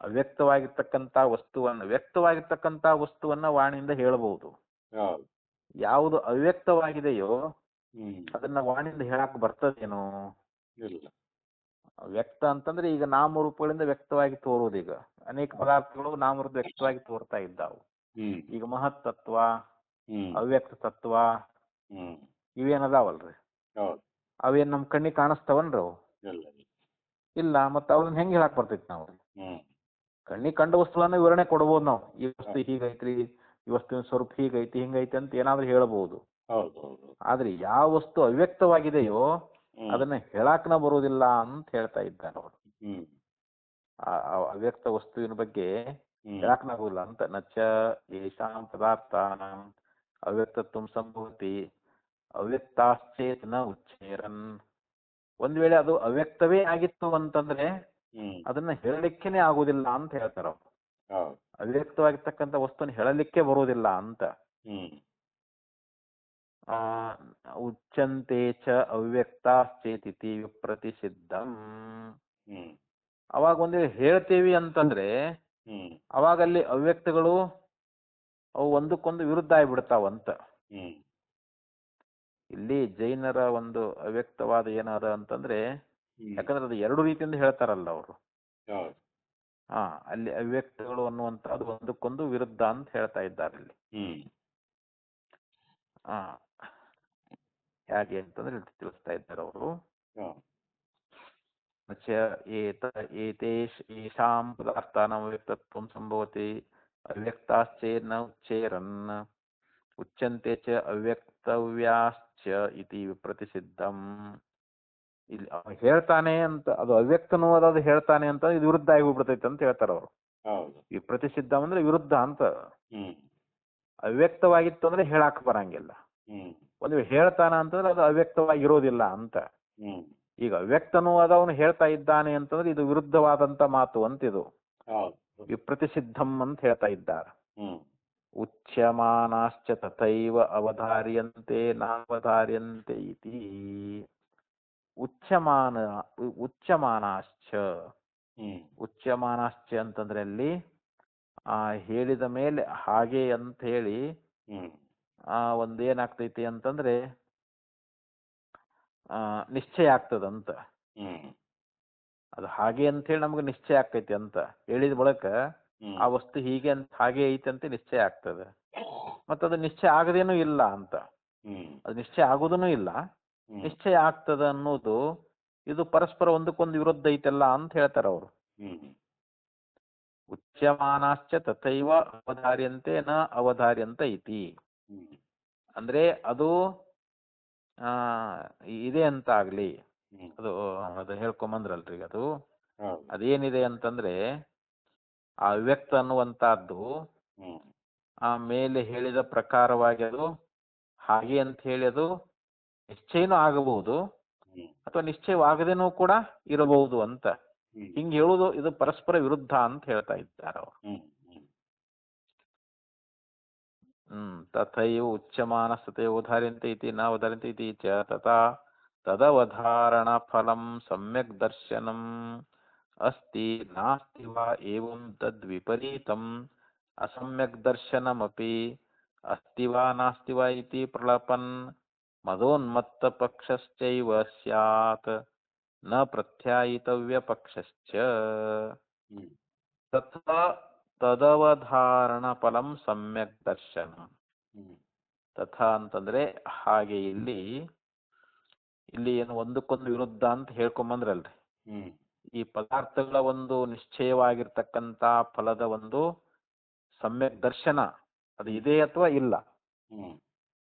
ಅವ್ಯಕ್ತವಾಗಿರ್ತಕ್ಕಂಥ ವಸ್ತುವನ್ನ, ವ್ಯಕ್ತವಾಗಿರ್ತಕ್ಕಂಥ ವಸ್ತುವನ್ನ ವಾಣಿಯಿಂದ ಹೇಳಬಹುದು. ಯಾವುದು ಅವ್ಯಕ್ತವಾಗಿದೆಯೋ ಅದನ್ನ ವಾಣಿಯಿಂದ ಹೇಳಕ್ ಬರ್ತದೇನೋ? ವ್ಯಕ್ತ ಅಂತಂದ್ರೆ ಈಗ ನಾಮರೂಪಗಳಿಂದ ವ್ಯಕ್ತವಾಗಿ ತೋರುವುದು. ಈಗ ಅನೇಕ ಪದಾರ್ಥಗಳು ನಾಮರೂಪ ವ್ಯಕ್ತವಾಗಿ ತೋರ್ತಾ ಇದ್ದಾವು. ಈಗ ಮಹತ್ತತ್ವ, ಅವ್ಯಕ್ತ ತತ್ವ ಇವೇನದಾವಲ್ರಿ, ಅವೇನ್ ನಮ್ ಕಣ್ಣಿಗೆ ಕಾಣಿಸ್ತಾವನ್ರಿ? ಅವು ಇಲ್ಲ. ಮತ್ತ ಅವ್ರನ್ನ ಹೆಂಗ್ ಹೇಳಕ್ ಬರ್ತೈತಿ? ನಾವು ಕಣ್ಣಿಗೆ ಕಂಡ ವಸ್ತುವನ್ನ ವಿವರಣೆ ಕೊಡ್ಬೋದು ನಾವು. ಈ ವಸ್ತು ಹೀಗೈತ್ರಿ, ಈ ವಸ್ತುವಿನ ಸ್ವರೂಪ ಹೀಗೈತಿ, ಹಿಂಗೈತಿ ಅಂತ ಏನಾದ್ರೂ ಹೇಳ್ಬಹುದು. ಆದ್ರೆ ಯಾವ ವಸ್ತು ಅವ್ಯಕ್ತವಾಗಿದೆಯೋ ಅದನ್ನ ಹೇಳಾಕನ ಬರುವುದಿಲ್ಲ ಅಂತ ಹೇಳ್ತಾ ಇದ್ದಾರೆ ಅವರು. ಅವ್ಯಕ್ತ ವಸ್ತುವಿನ ಬಗ್ಗೆ ಹೇಳಾಕನಾಗುದಿಲ್ಲ ಅಂತ. ನಚ್ಚ ಯೇಷಾಂ ಪದಾರ್ಥಾನಾಂ ಅವ್ಯಕ್ತತ್ವಂ ಸಂಭವತಿ ಅವ್ಯಕ್ತಾಶ್ಚೇತ್ ನ ಉಚ್ಚೇರನ್. ಒಂದ್ ವೇಳೆ ಅದು ಅವ್ಯಕ್ತವೇ ಆಗಿತ್ತು ಅಂತಂದ್ರೆ ಅದನ್ನ ಹೇಳಲಿಕ್ಕೇನೆ ಆಗುದಿಲ್ಲ ಅಂತ ಹೇಳ್ತಾರ ಅವ್ರು. ಅವ್ಯಕ್ತವಾಗಿರ್ತಕ್ಕಂಥ ವಸ್ತುನ ಹೇಳಲಿಕ್ಕೆ ಬರುವುದಿಲ್ಲ ಅಂತ. ಉಚ್ಚಂತೆ ಚ ಅವ್ಯಕ್ತಾಶ್ಚೇತಿ ವಿಪ್ರತಿಸಿದ್ಧಂ. ಅವಾಗ ಒಂದ್ ವೇಳೆ ಹೇಳ್ತೇವಿ ಅಂತಂದ್ರೆ ಅವಾಗ ಅಲ್ಲಿ ಅವ್ಯಕ್ತಗಳು ಅವು ಒಂದಕ್ಕೊಂದು ವಿರುದ್ಧ ಆಗಿಬಿಡ್ತಾವಂತ. ಇಲ್ಲಿ ಜೈನರ ಒಂದು ಅವ್ಯಕ್ತವಾದ ಏನಾದ ಅಂತಂದ್ರೆ, ಯಾಕಂದ್ರೆ ಅದು ಎರಡು ರೀತಿಯಿಂದ ಹೇಳ್ತಾರಲ್ಲ ಅವರು. ಅಲ್ಲಿ ಅವ್ಯಕ್ತಗಳು ಅನ್ನುವಂಥದ್ದು ಒಂದಕ್ಕೊಂದು ವಿರುದ್ಧ ಅಂತ ಹೇಳ್ತಾ ಇದ್ದಾರೆ ಇಲ್ಲಿ. ಹೇಗೆ ಅಂತಂದ್ರೆ ತಿಳಿಸ್ತಾ ಇದ್ದಾರೆ ಅವರು. ಏಷಾಂ ಪದಾರ್ಥಾನಾಂ ಅವ್ಯಕ್ತತ್ವಂ ಸಂಭವತಿ ಅವ್ಯಕ್ತಾಶ್ಚೇತ್ ನ ಉಚ್ಚೇರನ್ ಉಚ್ಯಂತೆ ಚ ಅವ್ಯಕ್ತವ್ಯಾಶ್ಚ ಇತಿ ವಿಪ್ರತಿಸಿದ್ಧಂ. ಇಲ್ಲಿ ಹೇಳ್ತಾನೆ ಅಂತ, ಅದು ಅವ್ಯಕ್ತನೂ ಅದು ಹೇಳ್ತಾನೆ ಅಂತ ಇದು ವಿರುದ್ಧ ಆಗಿ ಹೋಗ್ಬಿಡ್ತೈತೆ ಅಂತ ಹೇಳ್ತಾರ ಅವರು. ಈ ಪ್ರತಿಸಿದ್ಧ ಅಂದ್ರೆ ವಿರುದ್ಧ ಅಂತ. ಅವ್ಯಕ್ತವಾಗಿತ್ತು ಅಂದ್ರೆ ಹೇಳಾಕ ಬರಂಗಿಲ್ಲ. ಒಂದು ಹೇಳ್ತಾನ ಅಂತಂದ್ರೆ ಅದು ಅವ್ಯಕ್ತವಾಗಿರೋದಿಲ್ಲ ಅಂತ. ಈಗ ಅವ್ಯಕ್ತನೂ ಅದವನು ಹೇಳ್ತಾ ಇದ್ದಾನೆ ಅಂತಂದ್ರೆ ಇದು ವಿರುದ್ಧವಾದಂತ ಮಾತು ಅಂತಿದು. ವಿಪ್ರತಿಸಿದ್ಧಂ ಅಂತ ಹೇಳ್ತಾ ಇದ್ದಾರೆ. ಉಚ್ಯಮಾನಾಶ್ಚ ತಥೈವ ಅವಧಾರ್ಯಂತೆ ನಾವಧಾರ್ಯಂತೆ ಇತಿ. ಉಚ್ಯಮಾನಾಶ್ಚ ಅಂತಂದ್ರೆ ಅಲ್ಲಿ ಹೇಳಿದ ಮೇಲೆ ಹಾಗೆ ಅಂತ ಹೇಳಿ ಒಂದೇನಾಗ್ತೈತಿ ಅಂತಂದ್ರೆ ನಿಶ್ಚಯ ಆಗ್ತದಂತ. ಅದು ಹಾಗೆ ಅಂತ ಹೇಳಿ ನಮ್ಗೆ ನಿಶ್ಚಯ ಆಗ್ತೈತಿ ಅಂತ ಹೇಳಿದ ಬಳಿಕ ಆ ವಸ್ತು ಹೀಗೆ ಅಂತ ಹಾಗೆ ಐತಿ ಅಂತ ನಿಶ್ಚಯ ಆಗ್ತದೆ. ಮತ್ತದು ನಿಶ್ಚಯ ಆಗದೇನೂ ಇಲ್ಲ ಅಂತ. ಅದು ನಿಶ್ಚಯ ಆಗೋದೂ ಇಲ್ಲ, ನಿಶ್ಚಯ ಆಗ್ತದ ಅನ್ನೋದು ಇದು ಪರಸ್ಪರ ಒಂದಕ್ಕೊಂದು ವಿರುದ್ಧ ಐತಲ್ಲ ಅಂತ ಹೇಳ್ತಾರ ಅವರು. ಉಚ್ಯಮಾನಾಶ್ಚ ತಥೈವ ಅವಧಾರ್ಯಂತೆ ನ ಅವಧಾರ್ಯಂತ ಇತಿ. ಅಂದ್ರೆ ಅದು ಇದೆ ಅಂತ ಆಗ್ಲಿ, ಅದು ಹೇಳ್ಕೊಂಬಂದ್ರಲ್ರಿ, ಅದು ಅದೇನಿದೆ ಅಂತಂದ್ರೆ ಆ ಅವ್ಯಕ್ತ ಅನ್ನುವಂತಹದ್ದು ಆ ಮೇಲೆ ಹೇಳಿದ ಪ್ರಕಾರವಾಗಿ ಅದು ಹಾಗೆ ಅಂತ ಹೇಳಿ ಅದು ನಿಶ್ಚಯನೂ ಆಗಬಹುದು ಅಥವಾ ನಿಶ್ಚಯವಾಗದೇನೂ ಕೂಡ ಇರಬಹುದು ಅಂತ ಹಿಂಗೆ ಹೇಳುವುದು ಇದು ಪರಸ್ಪರ ವಿರುದ್ಧ ಅಂತ ಹೇಳ್ತಾ ಇದ್ದಾರೆ ಅವರು. ತಥೈವ ಉಚ್ಯಮಾನಸ್ತತೆ ಉದಾಹರ್ಯಂತೆ ಇತಿ ನ ಉದಾಹರ್ಯಂತೆ ಇತಿ ಚ ತಥಾ ತದವಧಾರಣ ಫಲಂ ಸಮ್ಯಕ್ ದರ್ಶನಂ ಅಸ್ತಿ ನಾಸ್ತಿ ವಾ ಏವಂ ತದ್ ವಿಪರೀತಂ ಅಸಮ್ಯಕ್ ದರ್ಶನಮಪಿ ಅಸ್ತಿ ವಾ ನಾಸ್ತಿ ವಾ ಇತಿ ಪ್ರಲಪನ್ ಮದೋನ್ಮತ್ತ ಪಕ್ಷಶ್ಚೈವ ಸ್ಯಾತ್ ನ ಪ್ರತ್ಯಾಯಿತವ್ಯ ಪಕ್ಷಶ್ಚ ತಥಾ ತದವಧಾರಣ ಫಲಂ ಸಮ್ಯಕ್ ದರ್ಶನ. ತಥಾ ಅಂತಂದ್ರೆ ಹಾಗೆ ಇಲ್ಲಿ ಏನು ಒಂದಕ್ಕೊಂದು ವಿರುದ್ಧ ಅಂತ ಹೇಳ್ಕೊಂಬಂದ್ರಲ್ರಿ. ಈ ಪದಾರ್ಥಗಳ ಒಂದು ನಿಶ್ಚಯವಾಗಿರ್ತಕ್ಕಂಥ ಫಲದ ಒಂದು ಸಮ್ಯಕ್ ದರ್ಶನ ಅದು ಇದೆ ಅಥವಾ ಇಲ್ಲ,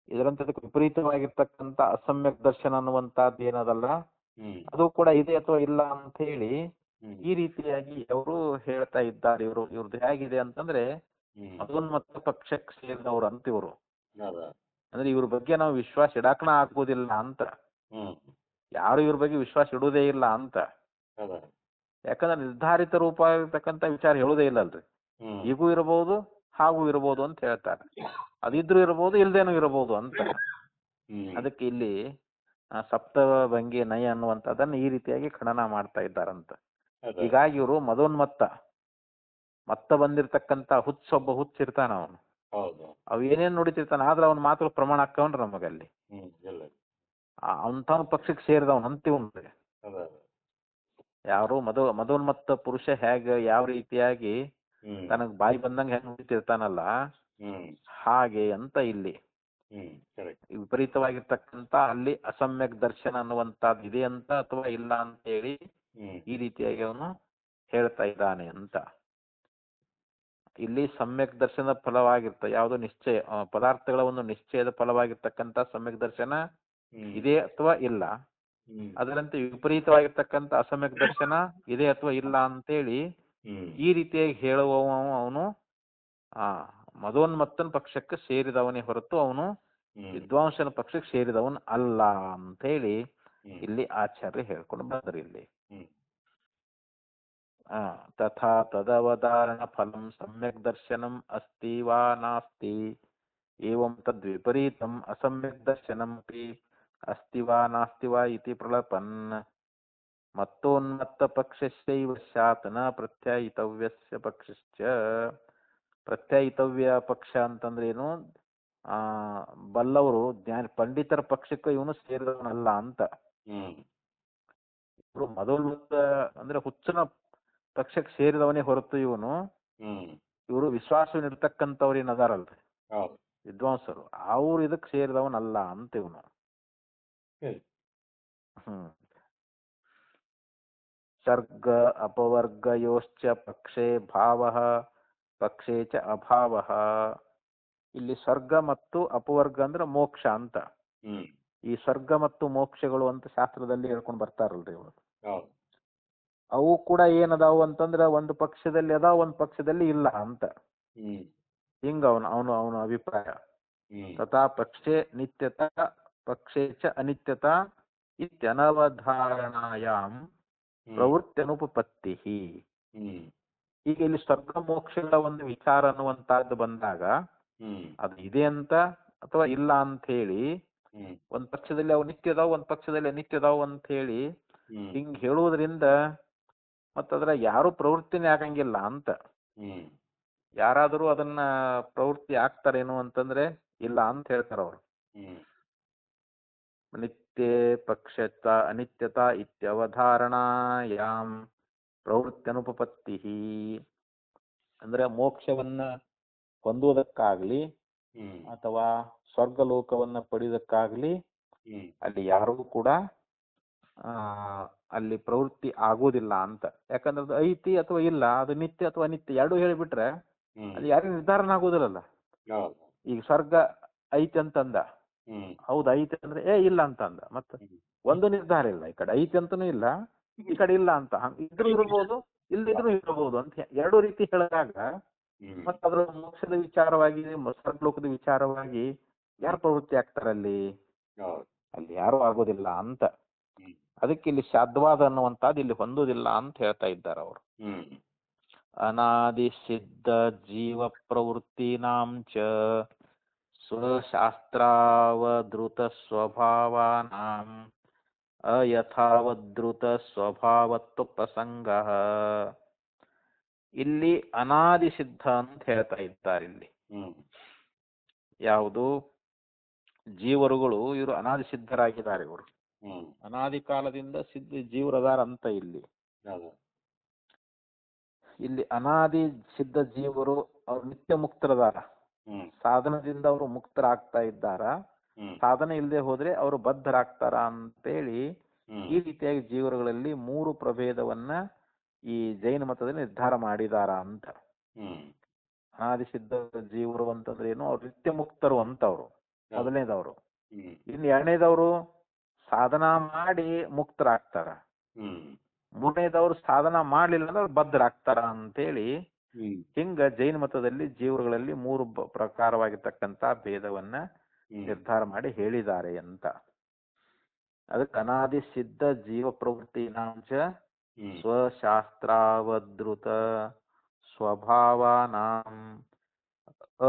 ಇದರಂತದಕ್ಕೆ ವಿಪರೀತವಾಗಿರ್ತಕ್ಕಂಥ ಅಸಮ್ಯಕ್ ದರ್ಶನ ಅನ್ನುವಂತಹದ್ದು ಏನದಲ್ಲ ಅದು ಕೂಡ ಇದೆ ಅಥವಾ ಇಲ್ಲ ಅಂತ ಹೇಳಿ ಈ ರೀತಿಯಾಗಿ ಅವರು ಹೇಳ್ತಾ ಇದ್ದಾರೆ. ಇವ್ರದ್ದು ಹೇಗಿದೆ ಅಂತಂದ್ರೆ ಮದೋನ್ಮತ್ತ ಪಕ್ಷಕ್ಕೆ ಸೇರಿದವರು ಅಂತ ಇವರು. ಅಂದ್ರೆ ಇವ್ರ ಬಗ್ಗೆ ನಾವು ವಿಶ್ವಾಸ ಇಡಾಕನ ಆಗ್ಬೋದಿಲ್ಲ ಅಂತ, ಯಾರು ಇವ್ರ ಬಗ್ಗೆ ವಿಶ್ವಾಸ ಇಡುವುದೇ ಇಲ್ಲ ಅಂತ. ಯಾಕಂದ್ರೆ ನಿರ್ಧಾರಿತ ರೂಪ ಇರ್ತಕ್ಕಂಥ ವಿಚಾರ ಹೇಳುವುದೇ ಇಲ್ಲಲ್ರಿ. ಹೀಗೂ ಇರಬಹುದು ಹಾಗೂ ಇರಬಹುದು ಅಂತ ಹೇಳ್ತಾರೆ. ಅದಿದ್ರು ಇರಬಹುದು ಇಲ್ದೇನೂ ಇರಬಹುದು ಅಂತ. ಅದಕ್ಕೆ ಇಲ್ಲಿ ಸಪ್ತಭಂಗಿ ನಯ ಅನ್ನುವಂಥದ್ದನ್ನು ಈ ರೀತಿಯಾಗಿ ಖಂಡನ ಮಾಡ್ತಾ ಇದ್ದಾರಂತ. ಹೀಗಾಗಿ ಇವರು ಮತ್ತ ಬಂದಿರ್ತಕ್ಕಂಥ ಹುಚ್ಚೊಬ್ಬ ಹುಚ್ಚಿರ್ತಾನ ಅವನು, ಅವ್ ಏನೇನ್ ನೋಡಿತಿರ್ತಾನ ಆದ್ರೆ ಅವನ ಮಾತುಗಳು ಪ್ರಮಾಣ ಹಾಕವನ್ರಿ ನಮಗಲ್ಲಿ. ಅಂಥ ಪಕ್ಷಕ್ಕೆ ಸೇರಿದವನ್ ಅಂತೀವನ್ರಿ. ಯಾರು ಮದೋನ್ಮತ್ತ ಪುರುಷ ಯಾವ ರೀತಿಯಾಗಿ ತನಗ್ ಬಾಯಿ ಬಂದಂಗ ಹೆಂಗ್ ನುಡಿತಿರ್ತಾನಲ್ಲ ಹಾಗೆ ಅಂತ ಇಲ್ಲಿ ವಿಪರೀತವಾಗಿರ್ತಕ್ಕಂಥ ಅಲ್ಲಿ ಅಸಮ್ಯಕ್ ದರ್ಶನ ಅನ್ನುವಂಥದ್ದು ಇದೆ ಅಂತ ಅಥವಾ ಇಲ್ಲ ಅಂತ ಹೇಳಿ ಈ ರೀತಿಯಾಗಿ ಅವನು ಹೇಳ್ತಾ ಇದ್ದಾನೆ ಅಂತ. ಇಲ್ಲಿ ಸಮ್ಯಕ್ ದರ್ಶನದ ಫಲವಾಗಿರ್ತ ಯಾವುದು ನಿಶ್ಚಯ ಪದಾರ್ಥಗಳ ಒಂದು ನಿಶ್ಚಯದ ಫಲವಾಗಿರ್ತಕ್ಕಂಥ ಸಮ್ಯಕ್ ದರ್ಶನ ಇದೆ ಅಥವಾ ಇಲ್ಲ, ಅದರಂತೆ ವಿಪರೀತವಾಗಿರ್ತಕ್ಕಂಥ ಅಸಮ್ಯಕ್ ದರ್ಶನ ಇದೆ ಅಥವಾ ಇಲ್ಲ ಅಂತೇಳಿ ಈ ರೀತಿಯಾಗಿ ಹೇಳುವ ಅವನು ಮದೋನ್ಮತ್ತನ ಪಕ್ಷಕ್ಕೆ ಸೇರಿದವನೇ ಹೊರತು ಅವನು ವಿದ್ವಾಂಸನ ಪಕ್ಷಕ್ಕೆ ಸೇರಿದವನ್ ಅಲ್ಲ ಅಂತ ಹೇಳಿ ಇಲ್ಲಿ ಆಚಾರ್ಯ ಹೇಳ್ಕೊಂಡು ಬಂದ್ರಿ. ಇಲ್ಲಿ ತಥಾ ತದವಧಾರಣ ಫಲಂ ಸಮ್ಯಕ್ ದರ್ಶನಂ ಅಸ್ತಿ ವಾ ನಾಸ್ತಿ ಏವಂ ತದ್ ವಿಪರೀತಂ ಅಸಮ್ಯಕ್ ದರ್ಶನಮಪಿ ಅಸ್ತಿ ವಾ ನಾಸ್ತಿ ವಾ ಇತಿ ಪ್ರಲಪನ್ ಮತ್ತೋನ್ಮತ್ತ ಪಕ್ಷಶ್ಚೈವ ಸ್ಯಾತ್ ನ ಪ್ರತ್ಯಾಯಿತವ್ಯಸ್ಯ ಪಕ್ಷಶ್ಚ. ಪ್ರತ್ಯಾಯಿತವ್ಯ ಪಕ್ಷ ಅಂತಂದ್ರೆ ಏನು, ಬಲ್ಲವರು ಪಂಡಿತರ ಪಕ್ಷಕ್ಕೆ ಇವನು ಸೇರಿದವನಲ್ಲ ಅಂತ. ಇವರು ಮದೋನ್ಮತ್ತ ಅಂದ್ರೆ ಹುಚ್ಚನ ಪಕ್ಷಕ್ಕೆ ಸೇರಿದವನೇ ಹೊರತು ಇವರು ವಿಶ್ವಾಸವಿರ್ತಕ್ಕಂಥವ್ರು ಏನದಾರಲ್ರಿ ವಿದ್ವಾಂಸರು, ಅವ್ರು ಇದಕ್ಕೆ ಸೇರಿದವನಲ್ಲ ಅಂತ ಇವನು. ಸರ್ಗ ಅಪವರ್ಗಯೋಶ್ಚ ಪಕ್ಷೇ ಭಾವಃ ಪಕ್ಷೇ ಚ ಅಭಾವಃ. ಇಲ್ಲಿ ಸರ್ಗ ಮತ್ತು ಅಪವರ್ಗ ಅಂದ್ರೆ ಮೋಕ್ಷ ಅಂತ. ಈ ಸರ್ಗ ಮತ್ತು ಮೋಕ್ಷಗಳು ಅಂತ ಶಾಸ್ತ್ರದಲ್ಲಿ ಹೇಳ್ಕೊಂಡು ಬರ್ತಾರಲ್ರಿ ಇವರು. ಅವು ಕೂಡ ಏನದಾವು ಅಂತಂದ್ರ ಒಂದು ಪಕ್ಷದಲ್ಲಿ ಅದಾವ, ಒಂದು ಪಕ್ಷದಲ್ಲಿ ಇಲ್ಲ ಅಂತ. ಹಿಂಗ ಅವನ ಅಭಿಪ್ರಾಯ. ತಥಾ ಪಕ್ಷೇ ನಿತ್ಯತಾ ಪಕ್ಷೇ ಚ ಅನಿತ್ಯತಾ ಇತ್ಯನವಧಾರಣಾಯಾಮ್ ಪ್ರವೃತ್ತ್ಯನುಪಪತ್ತಿ. ಈಗ ಇಲ್ಲಿ ಸ್ವರ್ಗ ಮೋಕ್ಷಗಳ ಒಂದು ವಿಚಾರ ಅನ್ನುವಂತಹದ್ದು ಬಂದಾಗ ಅದು ಇದೆ ಅಂತ ಅಥವಾ ಇಲ್ಲ ಅಂತ ಹೇಳಿ ಒಂದ್ ಪಕ್ಷದಲ್ಲಿ ಅವು ನಿತ್ಯದಾವ್ ಒಂದ್ ಪಕ್ಷದಲ್ಲಿ ಅನಿತ್ಯದಾವ್ ಅಂತ ಹೇಳಿ ಹಿಂಗ್ ಹೇಳುವುದರಿಂದ ಮತ್ತದ್ರ ಯಾರು ಪ್ರವೃತ್ತಿನೇ ಆಗಂಗಿಲ್ಲ ಅಂತ. ಯಾರಾದರೂ ಅದನ್ನ ಪ್ರವೃತ್ತಿ ಆಗ್ತಾರೇನು ಅಂತಂದ್ರೆ ಇಲ್ಲ ಅಂತ ಹೇಳ್ತಾರ ಅವರು. ನಿತ್ಯ ಪಕ್ಷತ ಅನಿತ್ಯತಾ ಇತ್ಯವಧಾರಣಾಯಾಮ್ ಪ್ರವೃತ್ತ್ಯನುಪಪತ್ತಿ. ಅಂದ್ರೆ ಮೋಕ್ಷವನ್ನ ಹೊಂದುವುದಕ್ಕಾಗ್ಲಿ ಅಥವಾ ಸ್ವರ್ಗಲೋಕವನ್ನ ಪಡೆಯುವುದಕ್ಕಾಗ್ಲಿ ಅಲ್ಲಿ ಯಾರಿಗೂ ಕೂಡ ಅಲ್ಲಿ ಪ್ರವೃತ್ತಿ ಆಗೋದಿಲ್ಲ ಅಂತ. ಯಾಕಂದ್ರೆ ಅದು ಐತಿ ಅಥವಾ ಇಲ್ಲ, ಅದು ನಿತ್ಯ ಅಥವಾ ಅನಿತ್ಯ ಎರಡು ಹೇಳಿಬಿಟ್ರೆ ಅದು ಯಾರಿಗೂ ನಿರ್ಧಾರನ ಆಗೋದಿಲ್ಲಲ್ಲ. ಈಗ ಸ್ವರ್ಗ ಐತಿ ಅಂತಂದ, ಹೌದು ಐತಿ ಅಂದ್ರೆ ಇಲ್ಲ ಅಂತ ಅಂದ, ಮತ್ತೆ ಒಂದು ನಿರ್ಧಾರ ಇಲ್ಲ. ಈ ಕಡೆ ಐತಿ ಅಂತನೂ ಇಲ್ಲ, ಈ ಕಡೆ ಇಲ್ಲ ಅಂತ, ಇದ್ರೂ ಇರಬಹುದು ಇಲ್ಲದಿದ್ರು ಇರಬಹುದು ಅಂತ ಎರಡು ರೀತಿ ಹೇಳಿದಾಗ ಮತ್ತೆ ಅದರ ಮೋಕ್ಷದ ವಿಚಾರವಾಗಿ ಸ್ವರ್ಗಲೋಕದ ವಿಚಾರವಾಗಿ ಯಾರು ಪ್ರವೃತ್ತಿ ಆಗ್ತಾರಲ್ಲಿ? ಅಲ್ಲಿ ಯಾರು ಆಗೋದಿಲ್ಲ ಅಂತ. ಅದಕ್ಕೆ ಇಲ್ಲಿ ಶಾದ್ವಾದ ಅನ್ನುವಂಥದ್ದು ಇಲ್ಲಿ ಹೊಂದುವುದಿಲ್ಲ ಅಂತ ಹೇಳ್ತಾ ಇದ್ದಾರೆ ಅವರು. ಅನಾದಿ ಸಿದ್ಧ ಜೀವ ಪ್ರವೃತ್ತಿನಾಂಚ ಸ್ವಶಾಸ್ತ್ರಾವಧೃತ ಸ್ವಭಾವಾನಾಂ ಅಯಥಾವಧೃತ ಸ್ವಭಾವತ್ವ ಪ್ರಸಂಗ. ಇಲ್ಲಿ ಅನಾದಿ ಸಿದ್ಧ ಅಂತ ಹೇಳ್ತಾ ಇದ್ದಾರೆ. ಇಲ್ಲಿ ಯಾವುದು ಜೀವರುಗಳು ಇವರು ಅನಾದಿ ಸಿದ್ಧರಾಗಿದ್ದಾರೆ. ಇವರು ಅನಾದಿ ಕಾಲದಿಂದ ಸಿದ್ಧ ಜೀವರದಾರ ಅಂತ ಇಲ್ಲಿ ಅನಾದಿ ಸಿದ್ಧ ಜೀವರು ಅವ್ರು ನಿತ್ಯ ಮುಕ್ತರದಾರ. ಸಾಧನದಿಂದ ಅವರು ಮುಕ್ತರಾಗ್ತಾ ಇದ್ದಾರ, ಸಾಧನೆ ಇಲ್ಲದೆ ಹೋದ್ರೆ ಅವರು ಬದ್ಧರಾಗ್ತಾರ ಅಂತೇಳಿ ಈ ರೀತಿಯಾಗಿ ಜೀವರುಗಳಲ್ಲಿ ಮೂರು ಪ್ರಭೇದವನ್ನ ಈ ಜೈನ ಮತದಲ್ಲಿ ನಿರ್ಧಾರ ಮಾಡಿದಾರ ಅಂತ. ಅನಾದಿ ಸಿದ್ಧ ಜೀವರು ಅಂತಂದ್ರೆ ಏನು? ಅವ್ರು ನಿತ್ಯ ಮುಕ್ತರು ಅಂತ ಅವರು ಮೊದಲನೇದವರು. ಇನ್ನು ಎರಡನೇದವರು ಸಾಧನ ಮಾಡಿ ಮುಕ್ತರಾಗ್ತಾರ, ಮೂರನೇದವರು ಸಾಧನ ಮಾಡ್ಲಿಲ್ಲ ಅಂದ್ರೆ ಅವ್ರು ಬದ್ಧರಾಗ್ತಾರ ಅಂತೇಳಿ ಹಿಂಗ ಜೈನ ಮತದಲ್ಲಿ ಜೀವರುಗಳಲ್ಲಿ ಮೂರು ಪ್ರಕಾರವಾಗಿರ್ತಕ್ಕಂತ ಭೇದವನ್ನ ನಿರ್ಧಾರ ಮಾಡಿ ಹೇಳಿದ್ದಾರೆ ಅಂತ. ಅದಕ್ಕೆ ಅನಾದಿ ಸಿದ್ಧ ಜೀವ ಪ್ರವೃತ್ತಿನಾಂಚ ಸ್ವಶಾಸ್ತ್ರಾವಧೃತ ಸ್ವಭಾವಾನಾಂ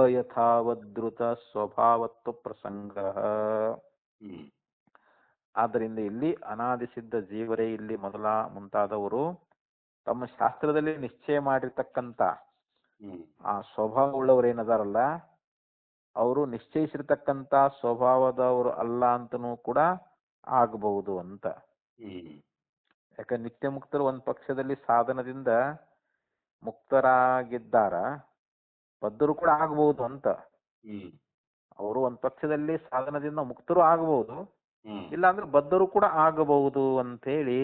ಅಯಥಾವಧೃತ ಸ್ವಭಾವತ್ವ ಪ್ರಸಂಗ. ಆದ್ದರಿಂದ ಇಲ್ಲಿ ಅನಾದಿ ಸಿದ್ಧ ಜೀವರೇ ಇಲ್ಲಿ ಮೊದಲ ಮುಂತಾದವರು ತಮ್ಮ ಶಾಸ್ತ್ರದಲ್ಲಿ ನಿಶ್ಚಯ ಮಾಡಿರ್ತಕ್ಕಂಥ ಆ ಸ್ವಭಾವ ಉಳ್ಳವರೇನದಾರಲ್ಲ ಅವರು ನಿಶ್ಚಯಿಸಿರ್ತಕ್ಕಂಥ ಸ್ವಭಾವದವರು ಅಲ್ಲ ಅಂತನೂ ಕೂಡ ಆಗಬಹುದು ಅಂತ. ಯಾಕಂದ್ರೆ ನಿತ್ಯ ಮುಕ್ತರು ಒಂದ್ ಪಕ್ಷದಲ್ಲಿ ಸಾಧನದಿಂದ ಮುಕ್ತರಾಗಿದ್ದಾರ, ಬದ್ಧರು ಕೂಡ ಆಗಬಹುದು ಅಂತ. ಅವರು ಒಂದ್ ಪಕ್ಷದಲ್ಲಿ ಸಾಧನದಿಂದ ಮುಕ್ತರು ಆಗಬಹುದು, ಇಲ್ಲ ಅಂದ್ರೆ ಬದ್ಧರು ಕೂಡ ಆಗಬಹುದು ಅಂತ ಹೇಳಿ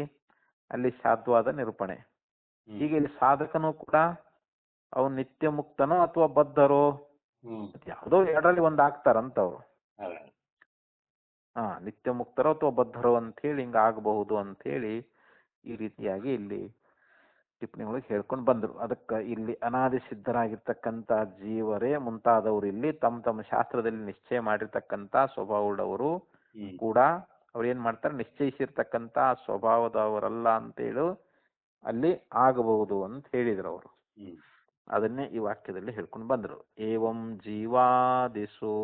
ಅಲ್ಲಿ ಸಾಧುವಾದ ನಿರೂಪಣೆ. ಹೀಗೆ ಇಲ್ಲಿ ಸಾಧಕನು ಕೂಡ ಅವನು ನಿತ್ಯ ಮುಕ್ತನೋ ಅಥವಾ ಬದ್ಧರೋ ಯಾವುದೋ ಎರಡರಲ್ಲಿ ಒಂದ್ ಆಗ್ತಾರಂತ ಅವ್ರು. ನಿತ್ಯ ಮುಕ್ತರೋ ಅಥವಾ ಬದ್ಧರೋ ಅಂತ ಹೇಳಿ ಹಿಂಗ ಆಗಬಹುದು ಅಂತ ಹೇಳಿ ಈ ರೀತಿಯಾಗಿ ಇಲ್ಲಿ ಟಿಪ್ಪಣಿಗಳಿಗೆ ಹೇಳ್ಕೊಂಡು ಬಂದ್ರು. ಅದಕ್ಕೆ ಇಲ್ಲಿ ಅನಾದಿ ಸಿದ್ಧರಾಗಿರ್ತಕ್ಕಂಥ ಜೀವರೇ ಮುಂತಾದವರು ಇಲ್ಲಿ ತಮ್ಮ ತಮ್ಮ ಶಾಸ್ತ್ರದಲ್ಲಿ ನಿಶ್ಚಯ ಮಾಡಿರ್ತಕ್ಕಂಥ ಸ್ವಭಾವದವರು ಕೂಡ ಅವ್ರು ಏನ್ ಮಾಡ್ತಾರೆ, ನಿಶ್ಚಯಿಸಿರ್ತಕ್ಕಂಥ ಸ್ವಭಾವದವರಲ್ಲ ಅಂತೇಳಿ ಅಲ್ಲಿ ಆಗಬಹುದು ಅಂತ ಹೇಳಿದ್ರು ಅವರು. ಅದನ್ನೇ ಈ ವಾಕ್ಯದಲ್ಲಿ ಹೇಳ್ಕೊಂಡು ಬಂದ್ರು. ಏವಂ ಜೀವಾದಿಷು